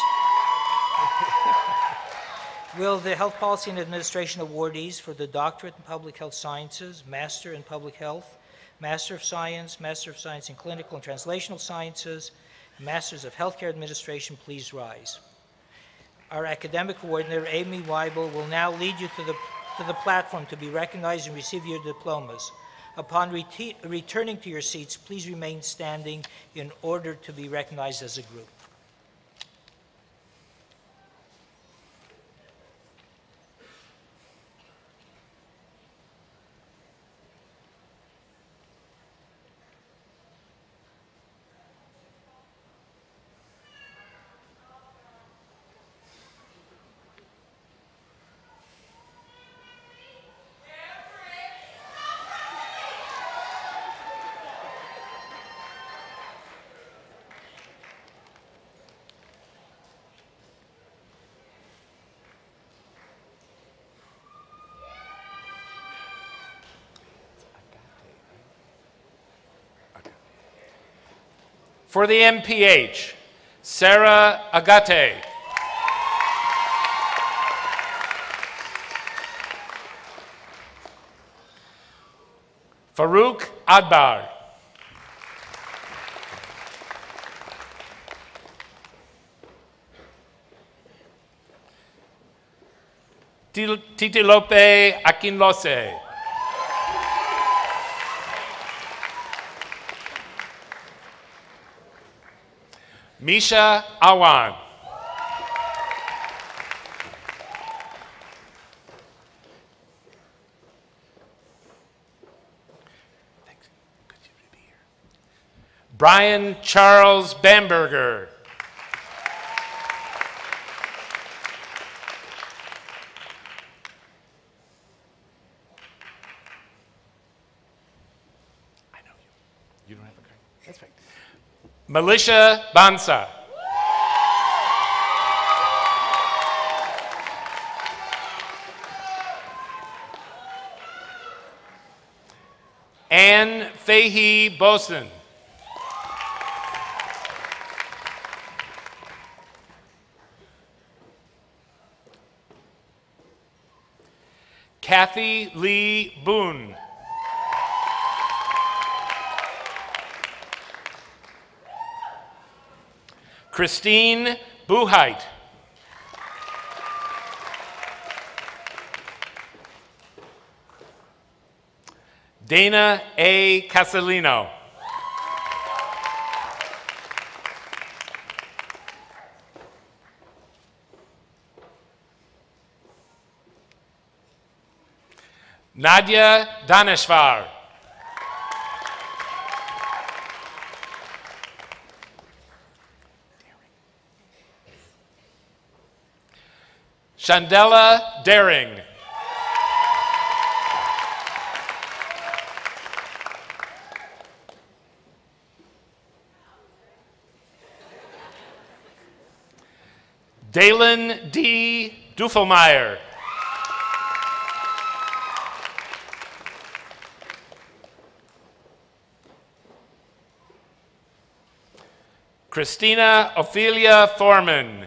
Will the Health Policy and Administration awardees for the Doctorate in Public Health Sciences, Master in Public Health, Master of Science in Clinical and Translational Sciences, and Masters of Healthcare Administration please rise? Our academic coordinator, Amy Weibel, will now lead you to the platform to be recognized and receive your diplomas. Upon returning to your seats, please remain standing in order to be recognized as a group. For the MPH, Sarah Agate. Farouk Adbar. Titilope Akinlose. Misha Awan. Thanks. Good to be here. Brian Charles Bamberger. I know you. You don't have a card. That's right. Militia Bansa. Anne Fahey Boson. Kathy Lee Boone. Christine Buheit. Dana A. Casalino. Nadia Daneshvar. Chandela Daring. Dalen D. Duffelmeyer. Christina Ophelia Foreman.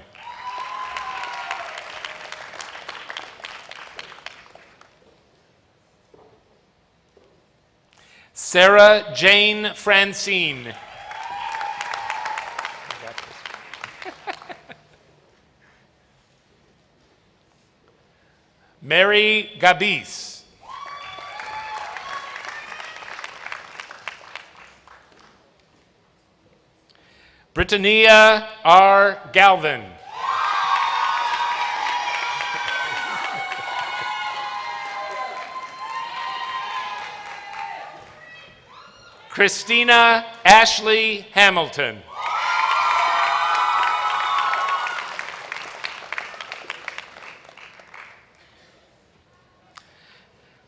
Sarah Jane Francine. Mary Gabis. Britannia R. Galvin. Christina Ashley Hamilton.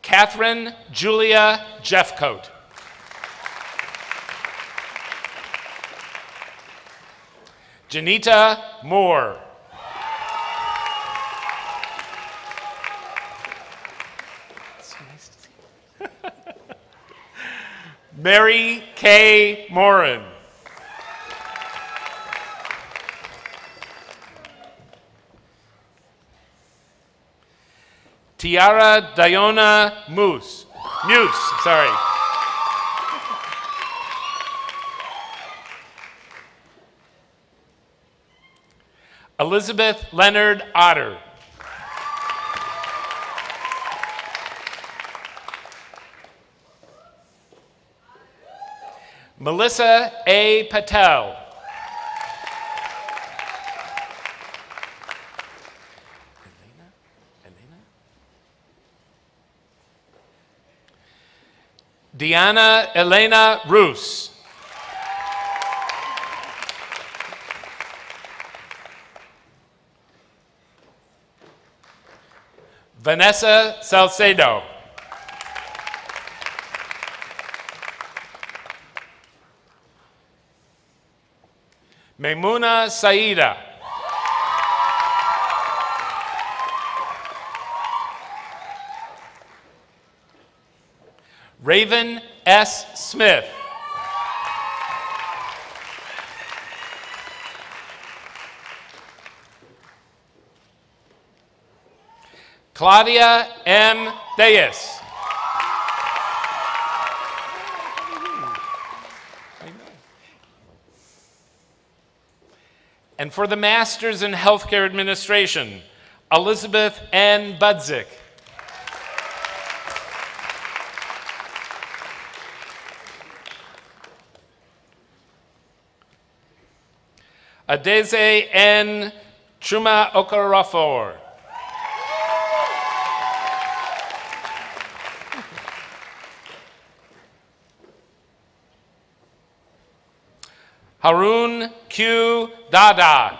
Catherine Julia Jeffcoat. Janita Moore. So nice to see you. Mary Kay Morin. Tiara Diona Muse, sorry. Elizabeth Leonard Otter. Melissa A. Patel. Diana Elena Roos. Vanessa Salcedo. Maimuna Saida. Raven S. Smith. Claudia M. Deyes. And for the Masters in Healthcare Administration, Elizabeth N. Budzik. Adeze N. Chuma Okorofor. Harun Q. Dada.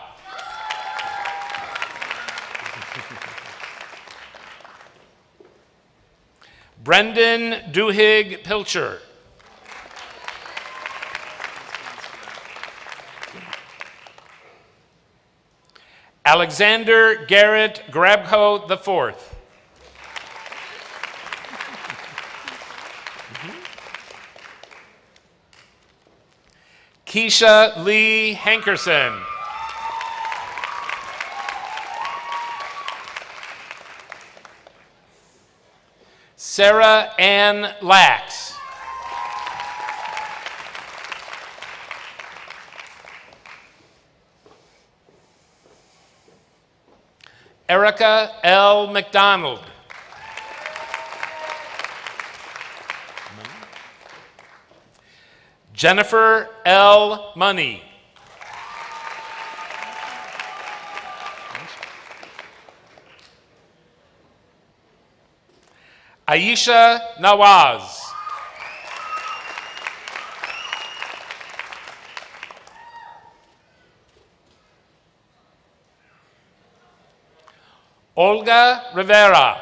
Brendan Duhigg Pilcher. Alexander Garrett Grabko IV. Keisha Lee Hankerson. Sarah Ann Lax. Erica L. McDonald. Jennifer L. Money. Aisha Nawaz. Olga Rivera.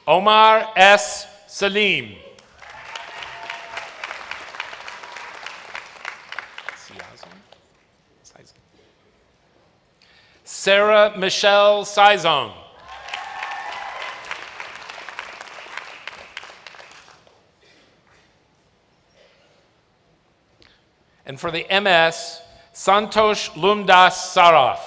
Omar S. Salim. Sarah Michelle Sizon. And for the MS, Santosh Lumdas Saraf.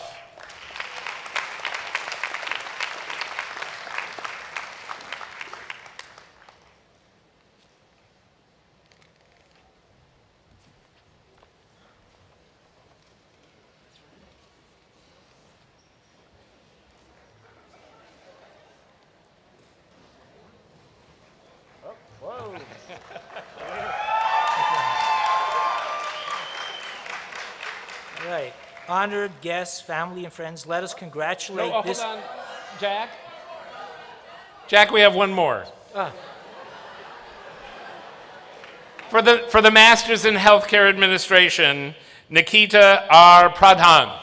Right. Honored guests, family, and friends, let us congratulate this... Hold on, Jack. Jack, we have one more. For the Masters in Healthcare Administration, Nikita R. Pradhan.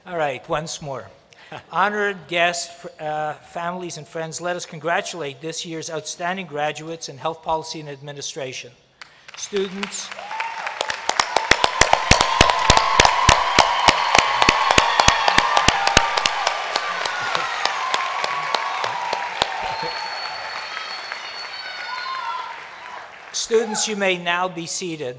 All right, once more. Honored guests, families, and friends, let us congratulate this year's outstanding graduates in Health Policy and Administration. Students, Students, you may now be seated.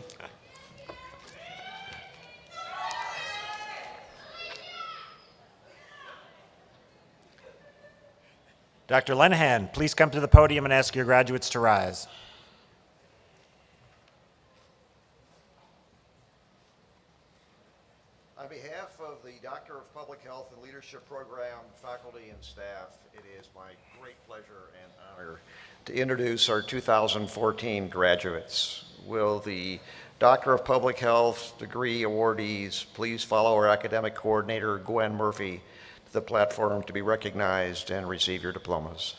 Dr. Lenahan, please come to the podium and ask your graduates to rise. On behalf of the Doctor of Public Health and Leadership Program faculty and staff, it is my great pleasure and honor to introduce our 2014 graduates. Will the Doctor of Public Health degree awardees please follow our academic coordinator, Gwen Murphy, to the platform to be recognized and receive your diplomas.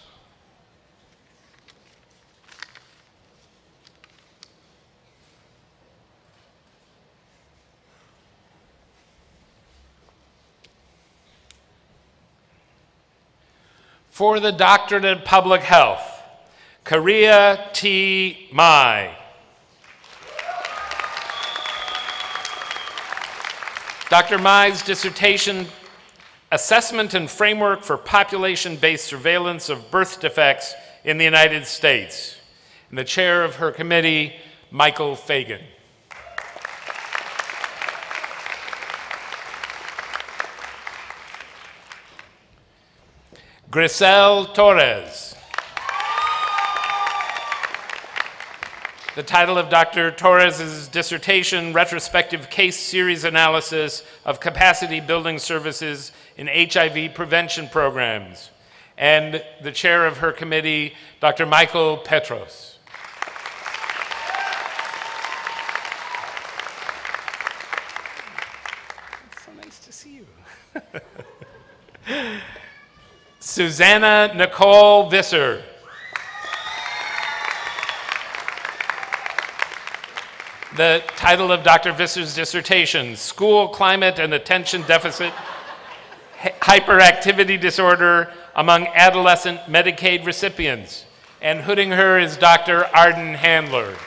For the Doctorate in Public Health, Karia T. Mai. Dr. Mai's dissertation, Assessment and Framework for Population-Based Surveillance of Birth Defects in the United States. And the chair of her committee, Michael Fagan. Grisel Torres. The title of Dr. Torres' dissertation, Retrospective Case Series Analysis of Capacity Building Services in HIV Prevention Programs. And the chair of her committee, Dr. Michael Petros. It's so nice to see you. Susanna Nicole Visser. The title of Dr. Visser's dissertation, School Climate and Attention Deficit Hyperactivity Disorder Among Adolescent Medicaid Recipients. And hooding her is Dr. Arden Handler.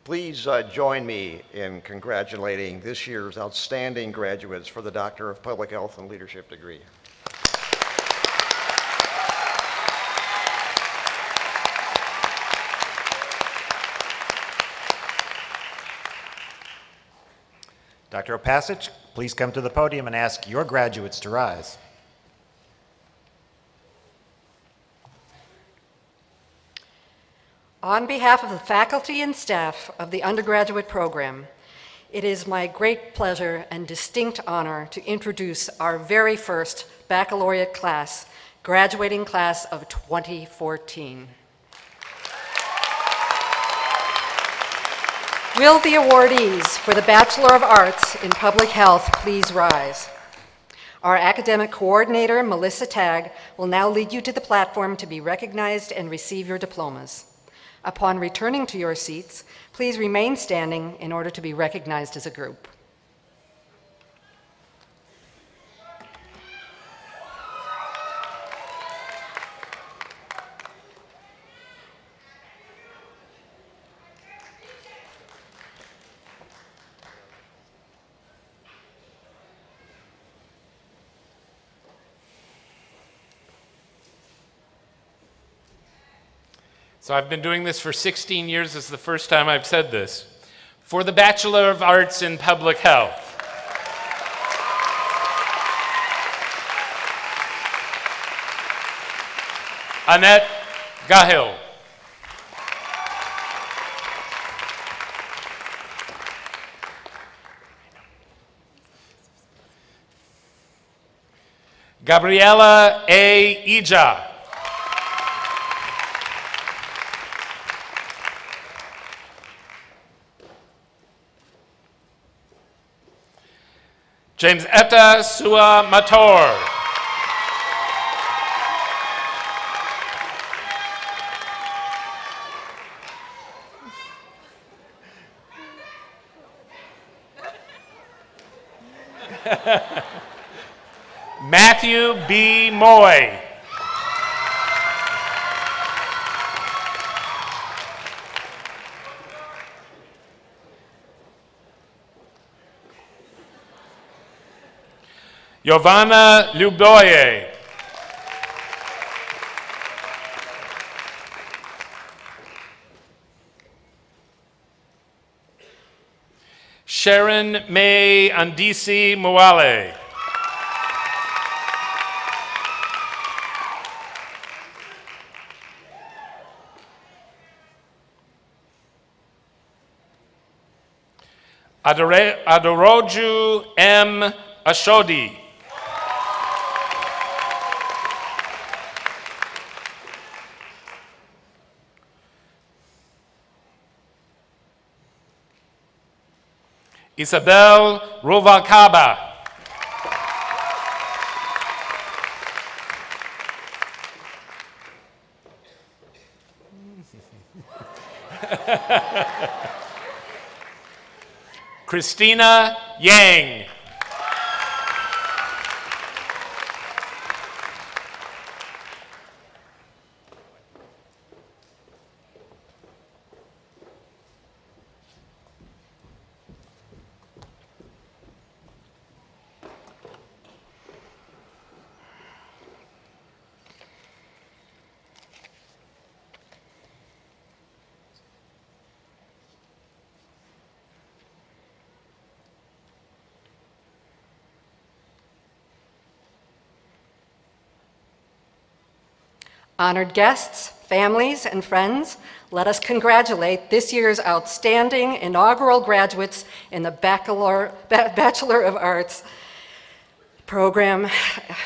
Please join me in congratulating this year's outstanding graduates for the Doctor of Public Health and Leadership degree. Dr. Opasich, please come to the podium and ask your graduates to rise. On behalf of the faculty and staff of the undergraduate program, it is my great pleasure and distinct honor to introduce our very first baccalaureate class, graduating class of 2014. Will the awardees for the Bachelor of Arts in Public Health please rise? Our academic coordinator, Melissa Tagg, will now lead you to the platform to be recognized and receive your diplomas. Upon returning to your seats, please remain standing in order to be recognized as a group. So I've been doing this for 16 years. This is the first time I've said this. For the Bachelor of Arts in Public Health, Annette Gahill. Gabriela A. Ija. James Etta Sua Mator. Matthew B. Moy. Giovanna Luboye. Sharon May Andisi Mwale. Adoroju M. Ashodi. Isabel Ruvalcaba. Christina Yang. Honored guests, families, and friends, let us congratulate this year's outstanding inaugural graduates in the Bachelor of Arts program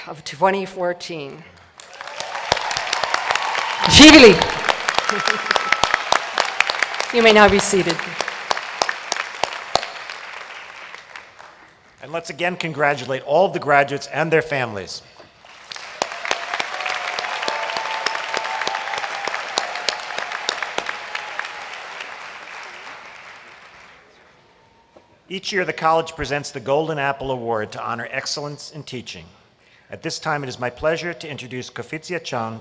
of 2014. Jubilee. You may now be seated. And let's again congratulate all of the graduates and their families. Each year, the college presents the Golden Apple Award to honor excellence in teaching. At this time, it is my pleasure to introduce Kofitsia Chang,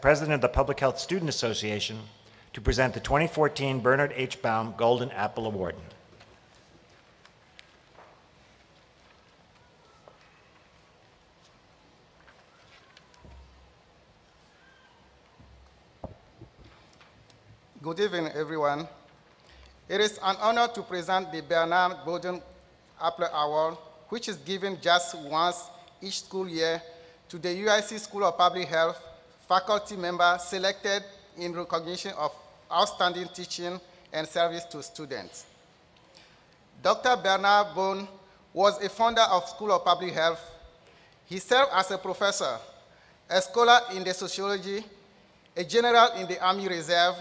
President of the Public Health Student Association, to present the 2014 Bernard H. Baum Golden Apple Award. Good evening, everyone. It is an honor to present the Bernard Golden Apple Award, which is given just once each school year to the UIC School of Public Health faculty members selected in recognition of outstanding teaching and service to students. Dr. Bernard Baum was a founder of School of Public Health. He served as a professor, a scholar in the sociology, a general in the Army Reserve,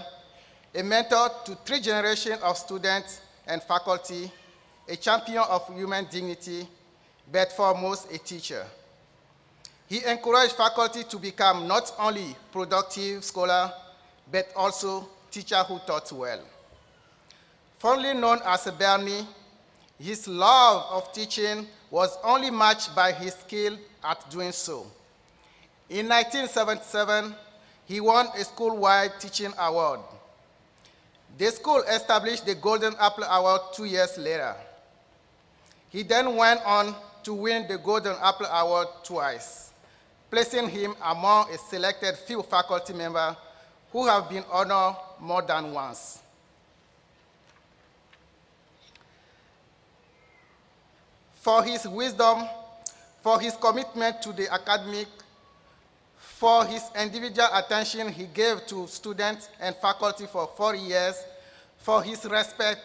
a mentor to 3 generations of students and faculty, a champion of human dignity, but foremost a teacher. He encouraged faculty to become not only productive scholars, but also teachers who taught well. Fondly known as a Bernie, his love of teaching was only matched by his skill at doing so. In 1977, he won a school-wide teaching award. The school established the Golden Apple Award 2 years later. He then went on to win the Golden Apple Award twice, placing him among a selected few faculty members who have been honored more than once. For his wisdom, for his commitment to the academic, for his individual attention he gave to students and faculty for 40 years, for his respect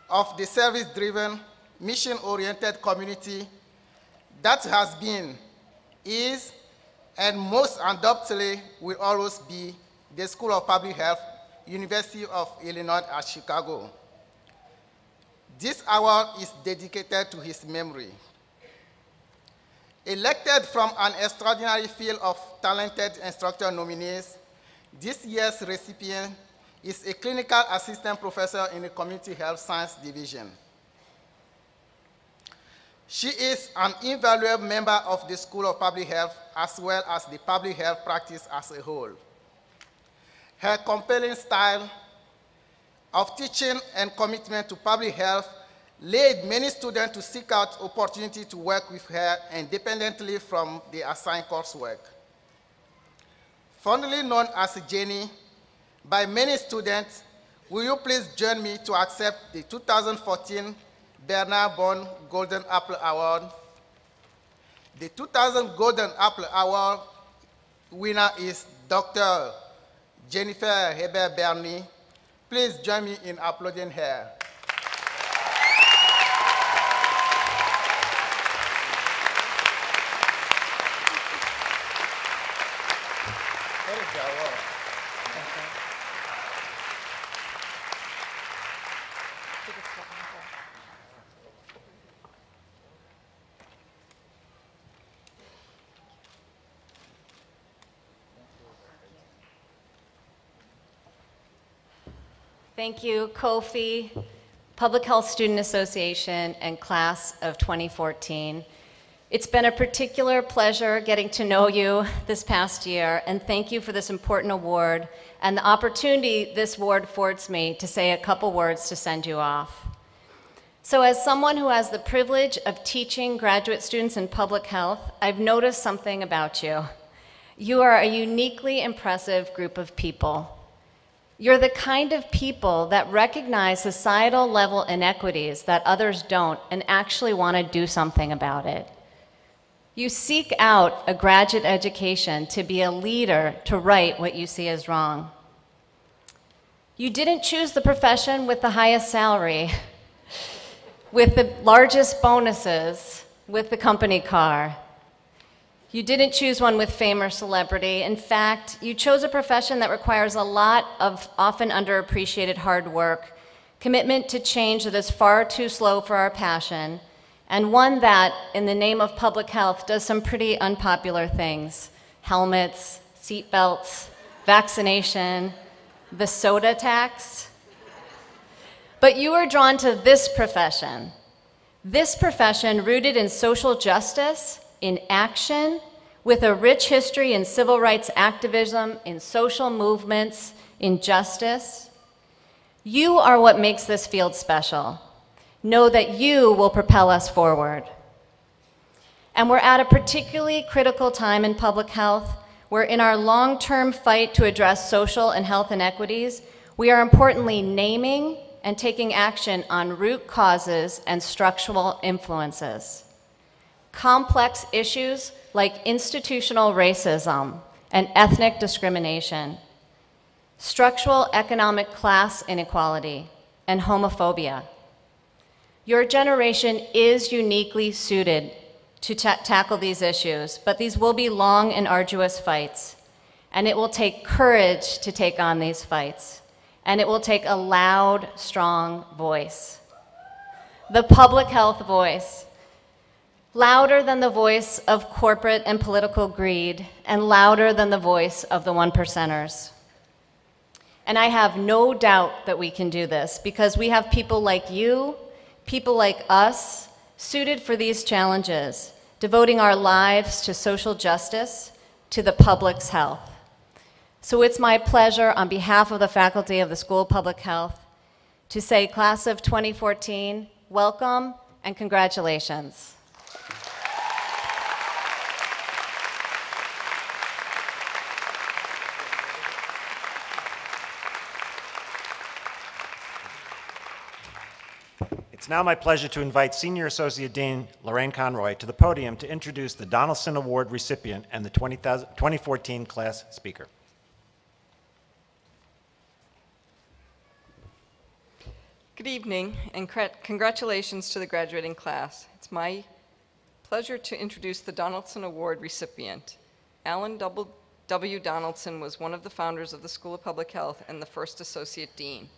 of the service-driven, mission-oriented community that has been, is, and most undoubtedly will always be the School of Public Health, University of Illinois at Chicago. This award is dedicated to his memory. Elected from an extraordinary field of talented instructor nominees, this year's recipient is a clinical assistant professor in the Community Health Science Division. She is an invaluable member of the School of Public Health as well as the public health practice as a whole. Her compelling style of teaching and commitment to public health led many students to seek out opportunity to work with her independently from the assigned coursework. Fondly known as Jenny by many students, will you please join me to accept the 2014 Bernard Bond Golden Apple Award? The 2000 Golden Apple Award winner is Dr. Jennifer Heber-Bernie. Please join me in applauding her. Thank you, Kofi, Public Health Student Association, and class of 2014. It's been a particular pleasure getting to know you this past year, and thank you for this important award and the opportunity this award affords me to say a couple words to send you off. So as someone who has the privilege of teaching graduate students in public health, I've noticed something about you. You are a uniquely impressive group of people. You're the kind of people that recognize societal level inequities that others don't and actually want to do something about it. You seek out a graduate education to be a leader to right what you see as wrong. You didn't choose the profession with the highest salary, with the largest bonuses, with the company car. You didn't choose one with fame or celebrity. In fact, you chose a profession that requires a lot of often underappreciated hard work, commitment to change that is far too slow for our passion, and one that, in the name of public health, does some pretty unpopular things. Helmets, seat belts, vaccination, the soda tax. But you are drawn to this profession rooted in social justice, in action, with a rich history in civil rights activism, in social movements, in justice. You are what makes this field special. Know that you will propel us forward. And we're at a particularly critical time in public health where in our long-term fight to address social and health inequities, we are importantly naming and taking action on root causes and structural influences. Complex issues like institutional racism and ethnic discrimination, structural economic class inequality, and homophobia. Your generation is uniquely suited to tackle these issues, but these will be long and arduous fights, and it will take courage to take on these fights, and it will take a loud, strong voice. The public health voice, louder than the voice of corporate and political greed, and louder than the voice of the 1%ers. And I have no doubt that we can do this because we have people like you, people like us, suited for these challenges, devoting our lives to social justice, to the public's health. So it's my pleasure on behalf of the faculty of the School of Public Health to say, class of 2014, welcome and congratulations. It's now my pleasure to invite Senior Associate Dean Lorraine Conroy to the podium to introduce the Donaldson Award recipient and the 2014 class speaker. Good evening, and congratulations to the graduating class. It's my pleasure to introduce the Donaldson Award recipient. Alan W. Donaldson was one of the founders of the School of Public Health and the first Associate Dean.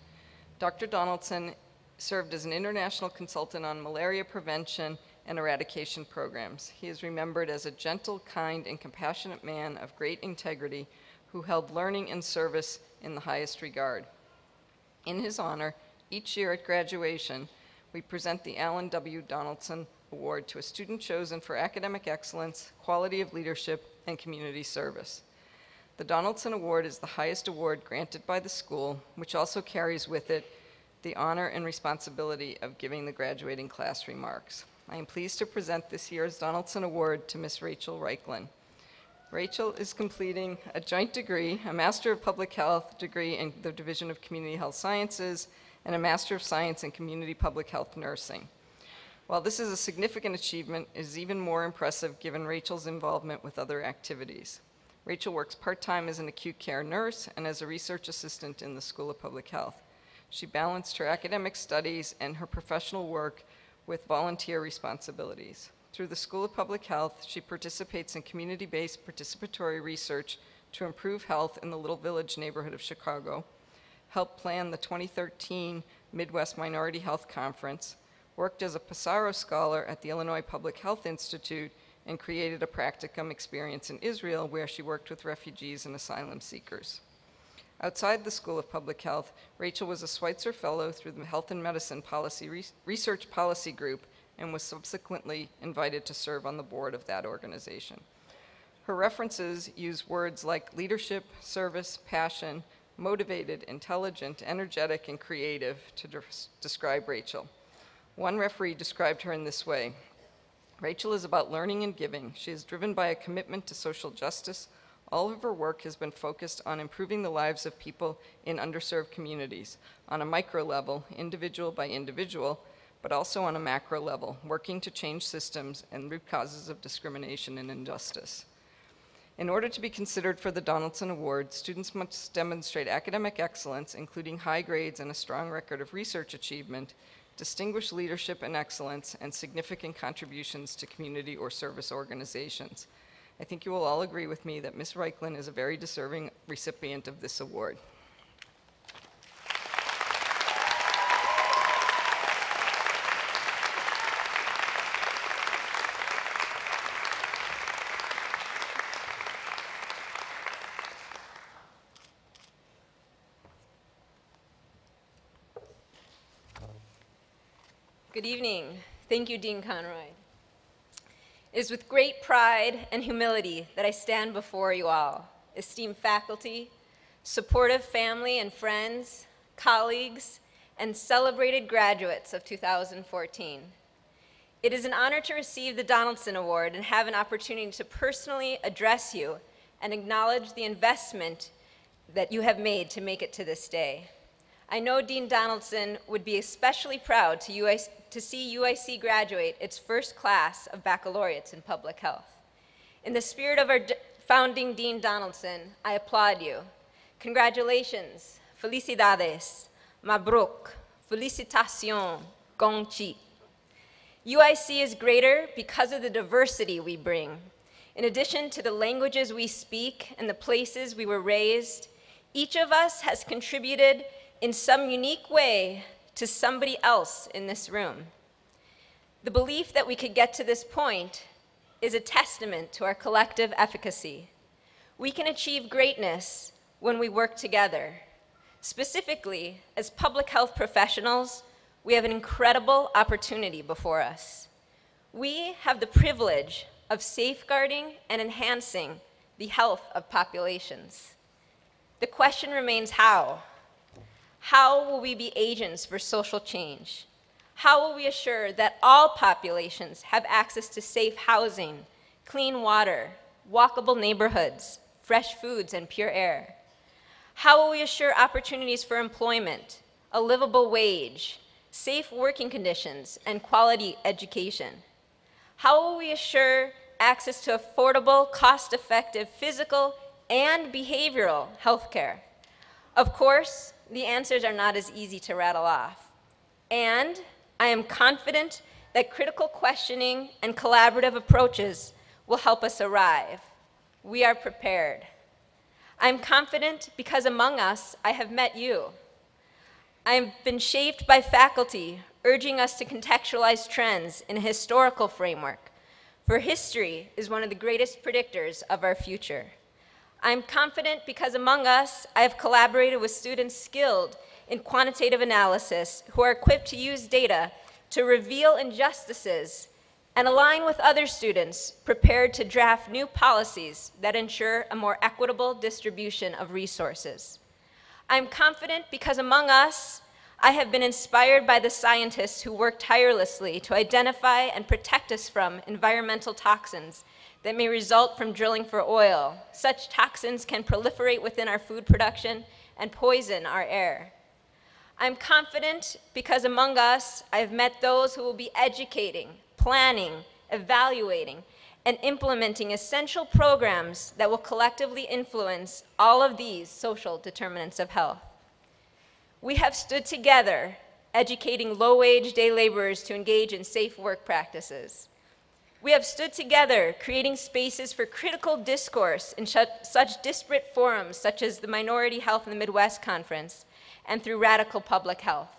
Dr. Donaldson served as an international consultant on malaria prevention and eradication programs. He is remembered as a gentle, kind, and compassionate man of great integrity who held learning and service in the highest regard. In his honor, each year at graduation, we present the Alan W. Donaldson Award to a student chosen for academic excellence, quality of leadership, and community service. The Donaldson Award is the highest award granted by the school, which also carries with it the honor and responsibility of giving the graduating class remarks. I am pleased to present this year's Donaldson Award to Ms. Rachel Reichlin. Rachel is completing a joint degree, a Master of Public Health degree in the Division of Community Health Sciences, and a Master of Science in Community Public Health Nursing. While this is a significant achievement, it is even more impressive given Rachel's involvement with other activities. Rachel works part-time as an acute care nurse and as a research assistant in the School of Public Health. She balanced her academic studies and her professional work with volunteer responsibilities. Through the School of Public Health, she participates in community-based participatory research to improve health in the Little Village neighborhood of Chicago, helped plan the 2013 Midwest Minority Health Conference, worked as a Passaro Scholar at the Illinois Public Health Institute, and created a practicum experience in Israel where she worked with refugees and asylum seekers. Outside the School of Public Health, Rachel was a Schweitzer Fellow through the Health and Medicine Research Policy Group and was subsequently invited to serve on the board of that organization. Her references use words like leadership, service, passion, motivated, intelligent, energetic, and creative to describe Rachel. One referee described her in this way: Rachel is about learning and giving. She is driven by a commitment to social justice. All of her work has been focused on improving the lives of people in underserved communities on a micro level, individual by individual, but also on a macro level, working to change systems and root causes of discrimination and injustice. In order to be considered for the Donaldson Award, students must demonstrate academic excellence, including high grades and a strong record of research achievement, distinguished leadership and excellence, and significant contributions to community or service organizations. I think you will all agree with me that Ms. Reichlin is a very deserving recipient of this award. Good evening. Thank you, Dean Conroy. It is with great pride and humility that I stand before you all, esteemed faculty, supportive family and friends, colleagues, and celebrated graduates of 2014. It is an honor to receive the Donaldson Award and have an opportunity to personally address you and acknowledge the investment that you have made to make it to this day. I know Dean Donaldson would be especially proud to see UIC graduate its first class of baccalaureates in public health. In the spirit of our founding Dean Donaldson, I applaud you. Congratulations, felicidades, mabruk, felicitation, gong chi. UIC is greater because of the diversity we bring. In addition to the languages we speak and the places we were raised, each of us has contributed in some unique way to somebody else in this room. The belief that we could get to this point is a testament to our collective efficacy. We can achieve greatness when we work together. Specifically, as public health professionals, we have an incredible opportunity before us. We have the privilege of safeguarding and enhancing the health of populations. The question remains how? How will we be agents for social change? How will we assure that all populations have access to safe housing, clean water, walkable neighborhoods, fresh foods, and pure air? How will we assure opportunities for employment, a livable wage, safe working conditions, and quality education? How will we assure access to affordable, cost-effective physical and behavioral health care? Of course, the answers are not as easy to rattle off. And I am confident that critical questioning and collaborative approaches will help us arrive. We are prepared. I am confident because among us, I have met you. I have been shaped by faculty urging us to contextualize trends in a historical framework, for history is one of the greatest predictors of our future. I'm confident because among us, I have collaborated with students skilled in quantitative analysis who are equipped to use data to reveal injustices and align with other students prepared to draft new policies that ensure a more equitable distribution of resources. I'm confident because among us, I have been inspired by the scientists who work tirelessly to identify and protect us from environmental toxins that may result from drilling for oil. Such toxins can proliferate within our food production and poison our air. I'm confident because among us, I've met those who will be educating, planning, evaluating, and implementing essential programs that will collectively influence all of these social determinants of health. We have stood together, educating low-wage day laborers to engage in safe work practices. We have stood together, creating spaces for critical discourse in such disparate forums such as the Minority Health in the Midwest Conference and through Radical Public Health.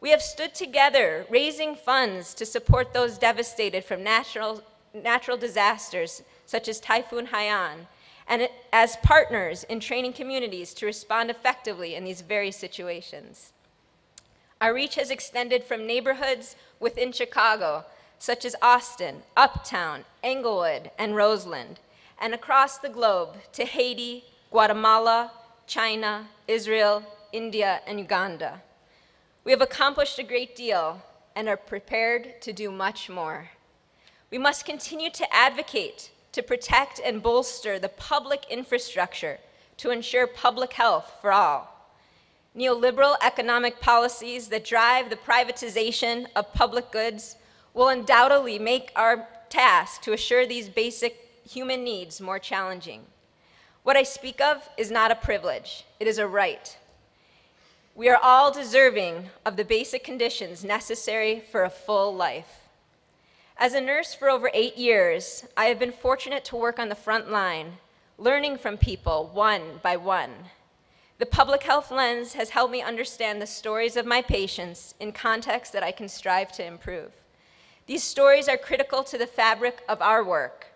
We have stood together, raising funds to support those devastated from natural disasters such as Typhoon Haiyan, and as partners in training communities to respond effectively in these very situations. Our reach has extended from neighborhoods within Chicago, such as Austin, Uptown, Englewood, and Roseland, and across the globe to Haiti, Guatemala, China, Israel, India, and Uganda. We have accomplished a great deal and are prepared to do much more. We must continue to advocate to protect and bolster the public infrastructure to ensure public health for all. Neoliberal economic policies that drive the privatization of public goods will undoubtedly make our task to assure these basic human needs more challenging. What I speak of is not a privilege, it is a right. We are all deserving of the basic conditions necessary for a full life. As a nurse for over 8 years, I have been fortunate to work on the front line, learning from people one by one. The public health lens has helped me understand the stories of my patients in contexts that I can strive to improve. These stories are critical to the fabric of our work,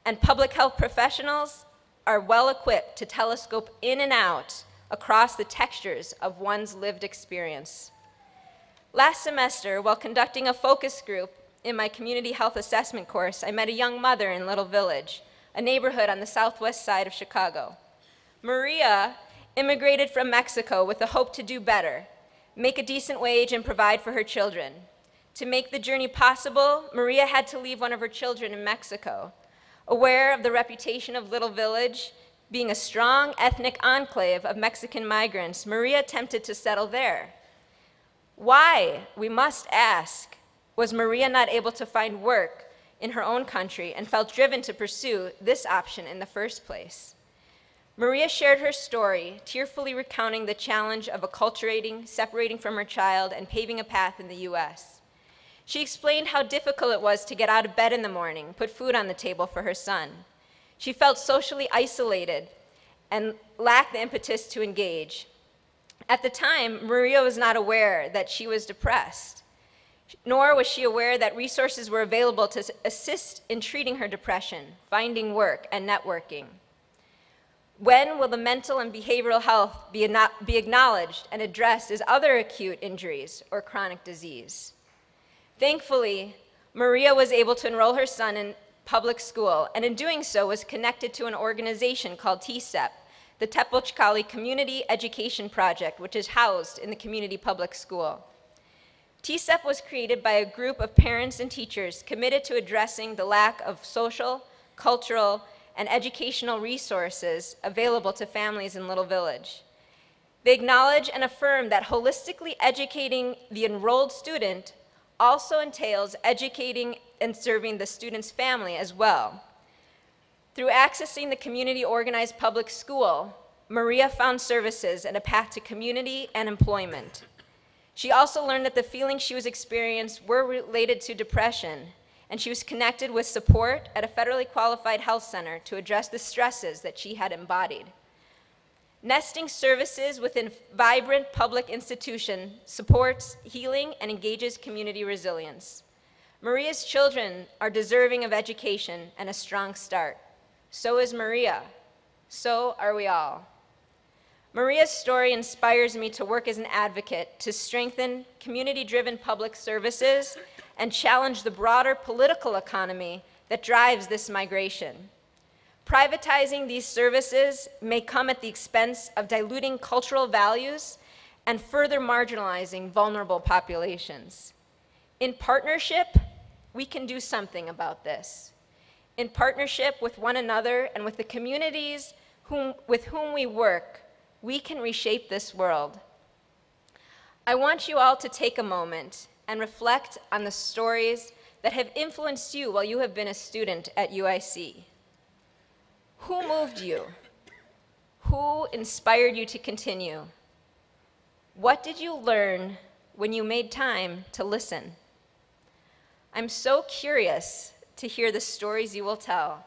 and public health professionals are well equipped to telescope in and out across the textures of one's lived experience. Last semester, while conducting a focus group in my community health assessment course, I met a young mother in Little Village, a neighborhood on the southwest side of Chicago. Maria immigrated from Mexico with the hope to do better, make a decent wage, and provide for her children. To make the journey possible, Maria had to leave one of her children in Mexico. Aware of the reputation of Little Village being a strong ethnic enclave of Mexican migrants, Maria attempted to settle there. Why, we must ask, was Maria not able to find work in her own country and felt driven to pursue this option in the first place? Maria shared her story, tearfully recounting the challenge of acculturating, separating from her child, and paving a path in the US. She explained how difficult it was to get out of bed in the morning, put food on the table for her son. She felt socially isolated and lacked the impetus to engage. At the time, Maria was not aware that she was depressed, nor was she aware that resources were available to assist in treating her depression, finding work, and networking. When will the mental and behavioral health be acknowledged and addressed as other acute injuries or chronic disease? Thankfully, Maria was able to enroll her son in public school, and in doing so was connected to an organization called TCEP, the Tepozcali Community Education Project, which is housed in the community public school. TCEP was created by a group of parents and teachers committed to addressing the lack of social, cultural, and educational resources available to families in Little Village. They acknowledge and affirm that holistically educating the enrolled student also entails educating and serving the student's family as well. Through accessing the community-organized public school, Maria found services and a path to community and employment. She also learned that the feelings she was experiencing were related to depression, and she was connected with support at a federally qualified health center to address the stresses that she had embodied. Nesting services within vibrant public institution supports healing and engages community resilience. Maria's children are deserving of education and a strong start. So is Maria. So are we all. Maria's story inspires me to work as an advocate to strengthen community-driven public services and challenge the broader political economy that drives this migration. Privatizing these services may come at the expense of diluting cultural values and further marginalizing vulnerable populations. In partnership, we can do something about this. In partnership with one another and with the communities with whom we work, we can reshape this world. I want you all to take a moment and reflect on the stories that have influenced you while you have been a student at UIC. Who moved you? Who inspired you to continue? What did you learn when you made time to listen? I'm so curious to hear the stories you will tell.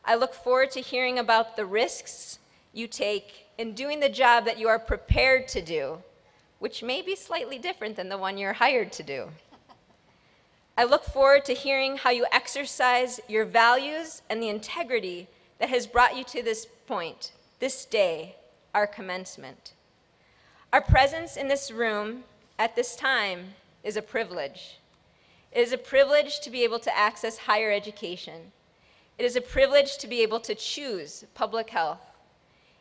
I look forward to hearing about the risks you take in doing the job that you are prepared to do, which may be slightly different than the one you're hired to do. I look forward to hearing how you exercise your values and the integrity that has brought you to this point, this day, our commencement. Our presence in this room at this time is a privilege. It is a privilege to be able to access higher education. It is a privilege to be able to choose public health.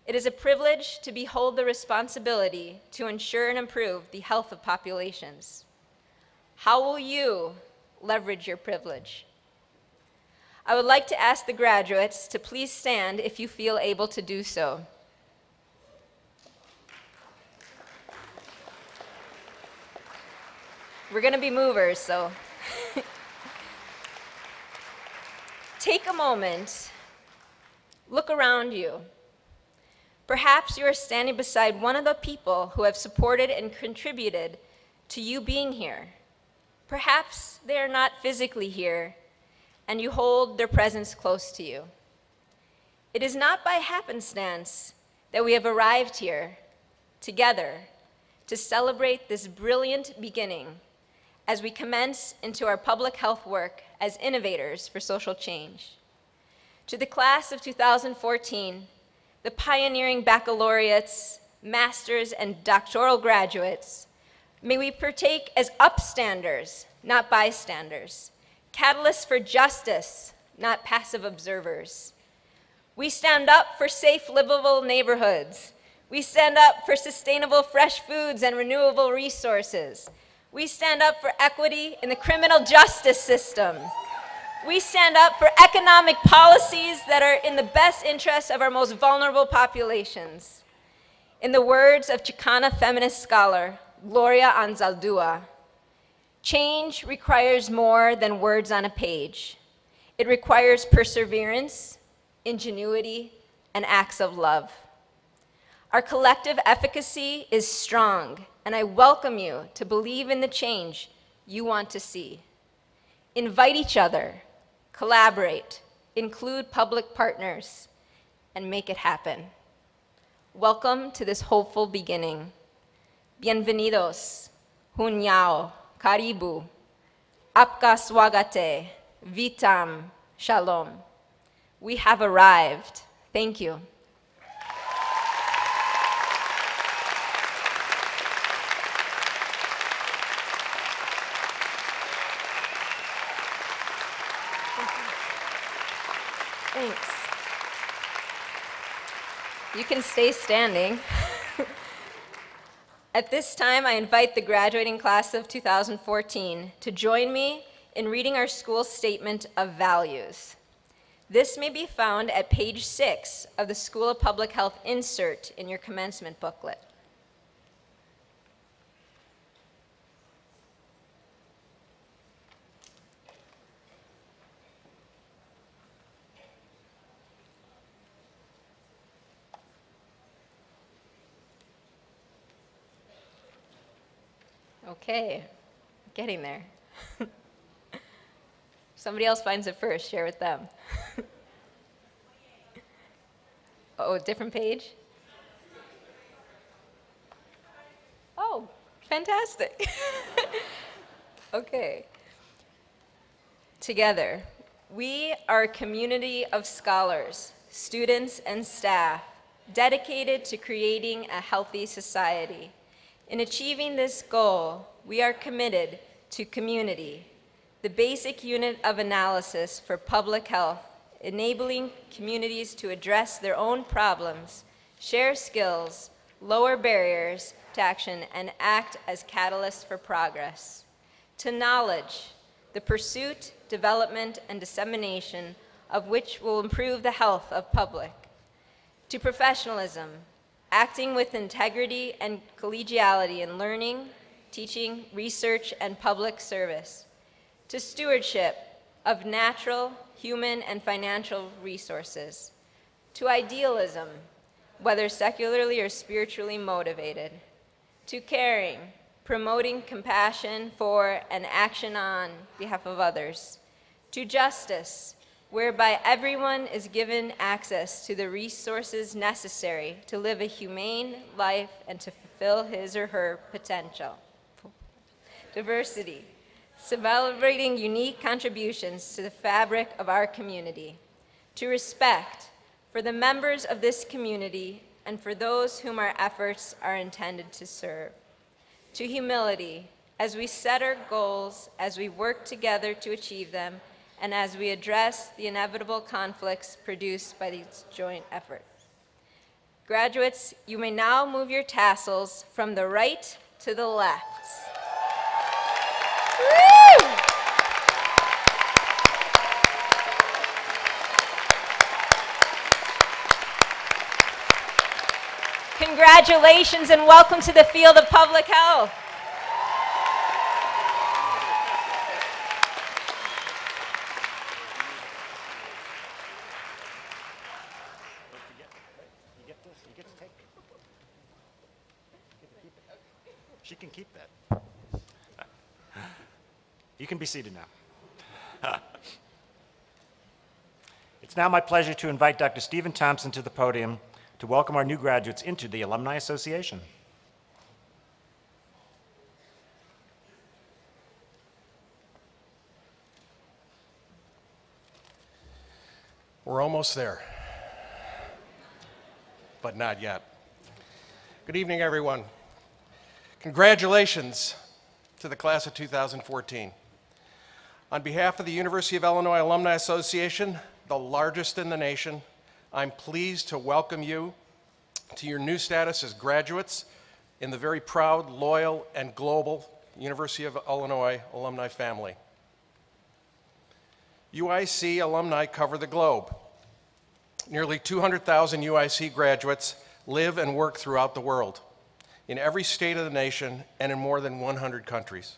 It is a privilege to behold the responsibility to ensure and improve the health of populations. How will you leverage your privilege? I would like to ask the graduates to please stand if you feel able to do so. We're going to be movers, so. Take a moment, look around you. Perhaps you are standing beside one of the people who have supported and contributed to you being here. Perhaps they are not physically here, and you hold their presence close to you. It is not by happenstance that we have arrived here together to celebrate this brilliant beginning as we commence into our public health work as innovators for social change. To the class of 2014, the pioneering baccalaureates, masters, and doctoral graduates, may we partake as upstanders, not bystanders, catalysts for justice, not passive observers. We stand up for safe, livable neighborhoods. We stand up for sustainable fresh foods and renewable resources. We stand up for equity in the criminal justice system. We stand up for economic policies that are in the best interests of our most vulnerable populations. In the words of Chicana feminist scholar Gloria Anzaldúa, change requires more than words on a page. It requires perseverance, ingenuity, and acts of love. Our collective efficacy is strong, and I welcome you to believe in the change you want to see. Invite each other, collaborate, include public partners, and make it happen. Welcome to this hopeful beginning. Bienvenidos, Hunyao, Karibu, Apka Swagate, Vitam, Shalom. We have arrived. Thank you. Thanks. You can stay standing. At this time, I invite the graduating class of 2014 to join me in reading our school statement of values. This may be found at page 6 of the School of Public Health insert in your commencement booklet. Okay, getting there. Somebody else finds it first, share with them. Oh, different page? Oh, fantastic. Okay. Together, we are a community of scholars, students, and staff dedicated to creating a healthy society. In achieving this goal, we are committed to community, the basic unit of analysis for public health, enabling communities to address their own problems, share skills, lower barriers to action, and act as catalysts for progress. To knowledge, the pursuit, development, and dissemination of which will improve the health of public. To professionalism, acting with integrity and collegiality in learning, teaching, research, and public service. To stewardship of natural, human, and financial resources. To idealism, whether secularly or spiritually motivated. To caring, promoting compassion for and action on behalf of others. To justice, whereby everyone is given access to the resources necessary to live a humane life and to fulfill his or her potential. Diversity, celebrating unique contributions to the fabric of our community. To respect for the members of this community and for those whom our efforts are intended to serve. To humility, as we set our goals, as we work together to achieve them, and as we address the inevitable conflicts produced by these joint efforts. Graduates, you may now move your tassels from the right to the left. Woo! Congratulations and welcome to the field of public health. She can keep that. You can be seated now. It's now my pleasure to invite Dr. Stephen Thompson to the podium to welcome our new graduates into the Alumni Association. We're almost there, but not yet. Good evening, everyone. Congratulations to the class of 2014. On behalf of the University of Illinois Alumni Association, the largest in the nation, I'm pleased to welcome you to your new status as graduates in the very proud, loyal, and global University of Illinois alumni family. UIC alumni cover the globe. Nearly 200,000 UIC graduates live and work throughout the world, in every state of the nation and in more than 100 countries.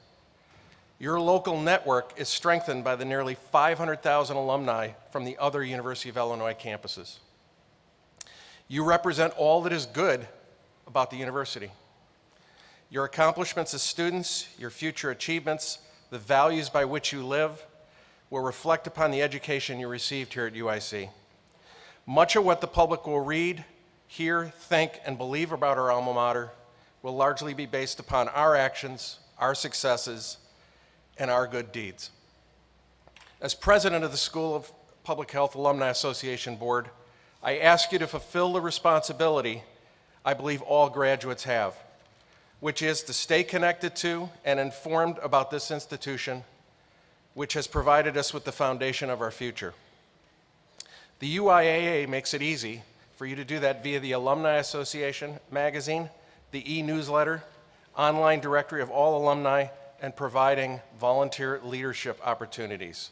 Your local network is strengthened by the nearly 500,000 alumni from the other University of Illinois campuses. You represent all that is good about the university. Your accomplishments as students, your future achievements, the values by which you live will reflect upon the education you received here at UIC. Much of what the public will read, hear, think, and believe about our alma mater will largely be based upon our actions, our successes, and our good deeds. As president of the School of Public Health Alumni Association Board, I ask you to fulfill the responsibility I believe all graduates have, which is to stay connected to and informed about this institution, which has provided us with the foundation of our future. The UIAA makes it easy for you to do that via the Alumni Association magazine, the e-newsletter, online directory of all alumni, and providing volunteer leadership opportunities.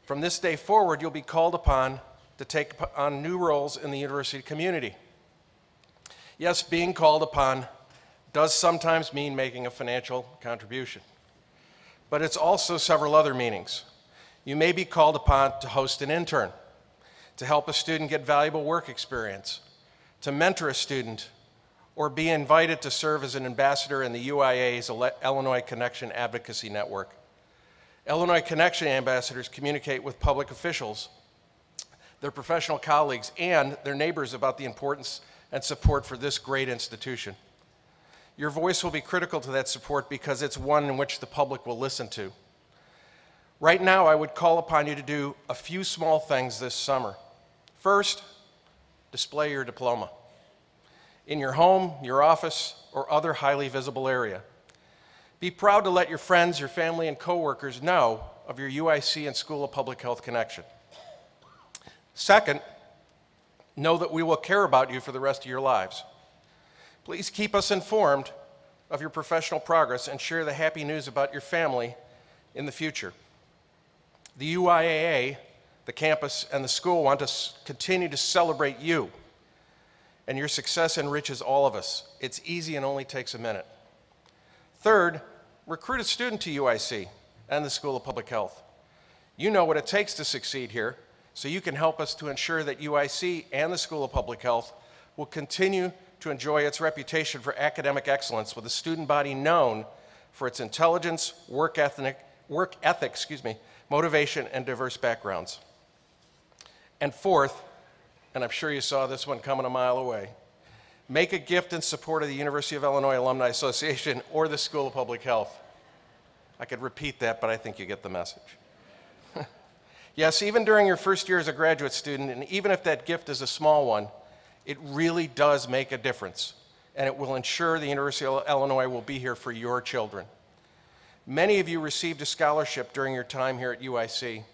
From this day forward, you'll be called upon to take on new roles in the university community. Yes, being called upon does sometimes mean making a financial contribution, but it's also several other meanings. You may be called upon to host an intern, to help a student get valuable work experience, to mentor a student, or be invited to serve as an ambassador in the UIA's Illinois Connection Advocacy Network. Illinois Connection ambassadors communicate with public officials, their professional colleagues, and their neighbors about the importance and support for this great institution. Your voice will be critical to that support because it's one in which the public will listen to. Right now, I would call upon you to do a few small things this summer. First, display your diploma in your home, your office, or other highly visible area. Be proud to let your friends, your family, and coworkers know of your UIC and School of Public Health connection. Second, know that we will care about you for the rest of your lives. Please keep us informed of your professional progress and share the happy news about your family in the future. The UIAA, the campus, and the school want to continue to celebrate you, and your success enriches all of us. It's easy and only takes a minute. Third, recruit a student to UIC and the School of Public Health. You know what it takes to succeed here, so you can help us to ensure that UIC and the School of Public Health will continue to enjoy its reputation for academic excellence with a student body known for its intelligence, work ethic, motivation, and diverse backgrounds. And fourth, and I'm sure you saw this one coming a mile away, make a gift in support of the University of Illinois Alumni Association or the School of Public Health. I could repeat that, but I think you get the message. Yes, even during your first year as a graduate student, and even if that gift is a small one, it really does make a difference, and it will ensure the University of Illinois will be here for your children. Many of you received a scholarship during your time here at UIC,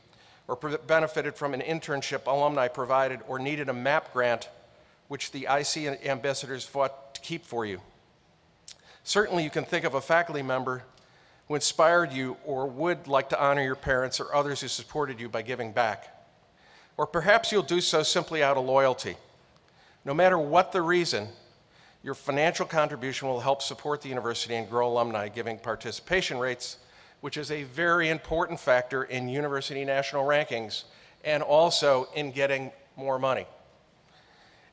or benefited from an internship alumni provided, or needed a MAP grant, which the IC ambassadors fought to keep for you. Certainly you can think of a faculty member who inspired you or would like to honor your parents or others who supported you by giving back. Or perhaps you'll do so simply out of loyalty. No matter what the reason, your financial contribution will help support the university and grow alumni giving participation rates, which is a very important factor in university national rankings and also in getting more money.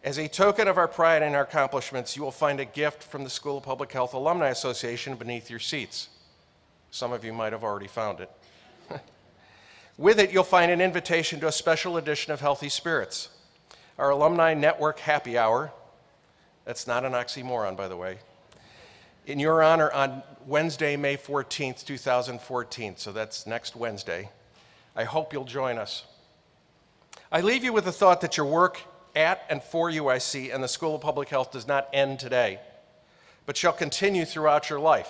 As a token of our pride in our accomplishments, you will find a gift from the School of Public Health Alumni Association beneath your seats. Some of you might have already found it. With it, you'll find an invitation to a special edition of Healthy Spirits, our alumni network happy hour. That's not an oxymoron, by the way. In your honor on Wednesday, May 14th, 2014, so that's next Wednesday. I hope you'll join us. I leave you with the thought that your work at and for UIC and the School of Public Health does not end today, but shall continue throughout your life.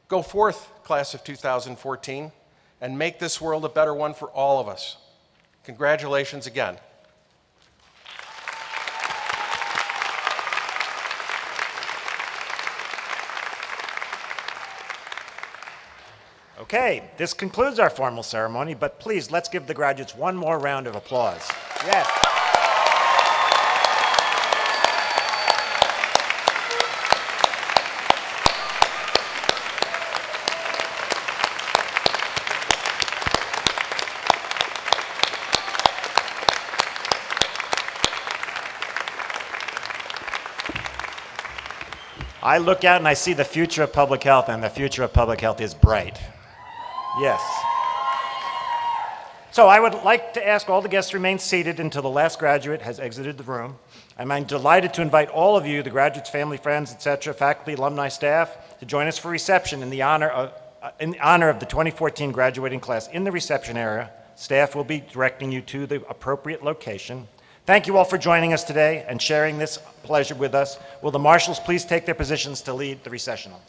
Go forth, class of 2014, and make this world a better one for all of us. Congratulations again. Okay, this concludes our formal ceremony, but please, let's give the graduates one more round of applause. Yes. I look out and I see the future of public health, and the future of public health is bright. Yes. So I would like to ask all the guests to remain seated until the last graduate has exited the room. I'm delighted to invite all of you, the graduates, family, friends, etc., faculty, alumni, staff, to join us for reception in the honor of the 2014 graduating class. In the reception area, staff will be directing you to the appropriate location. Thank you all for joining us today and sharing this pleasure with us. Will the marshals please take their positions to lead the recessional?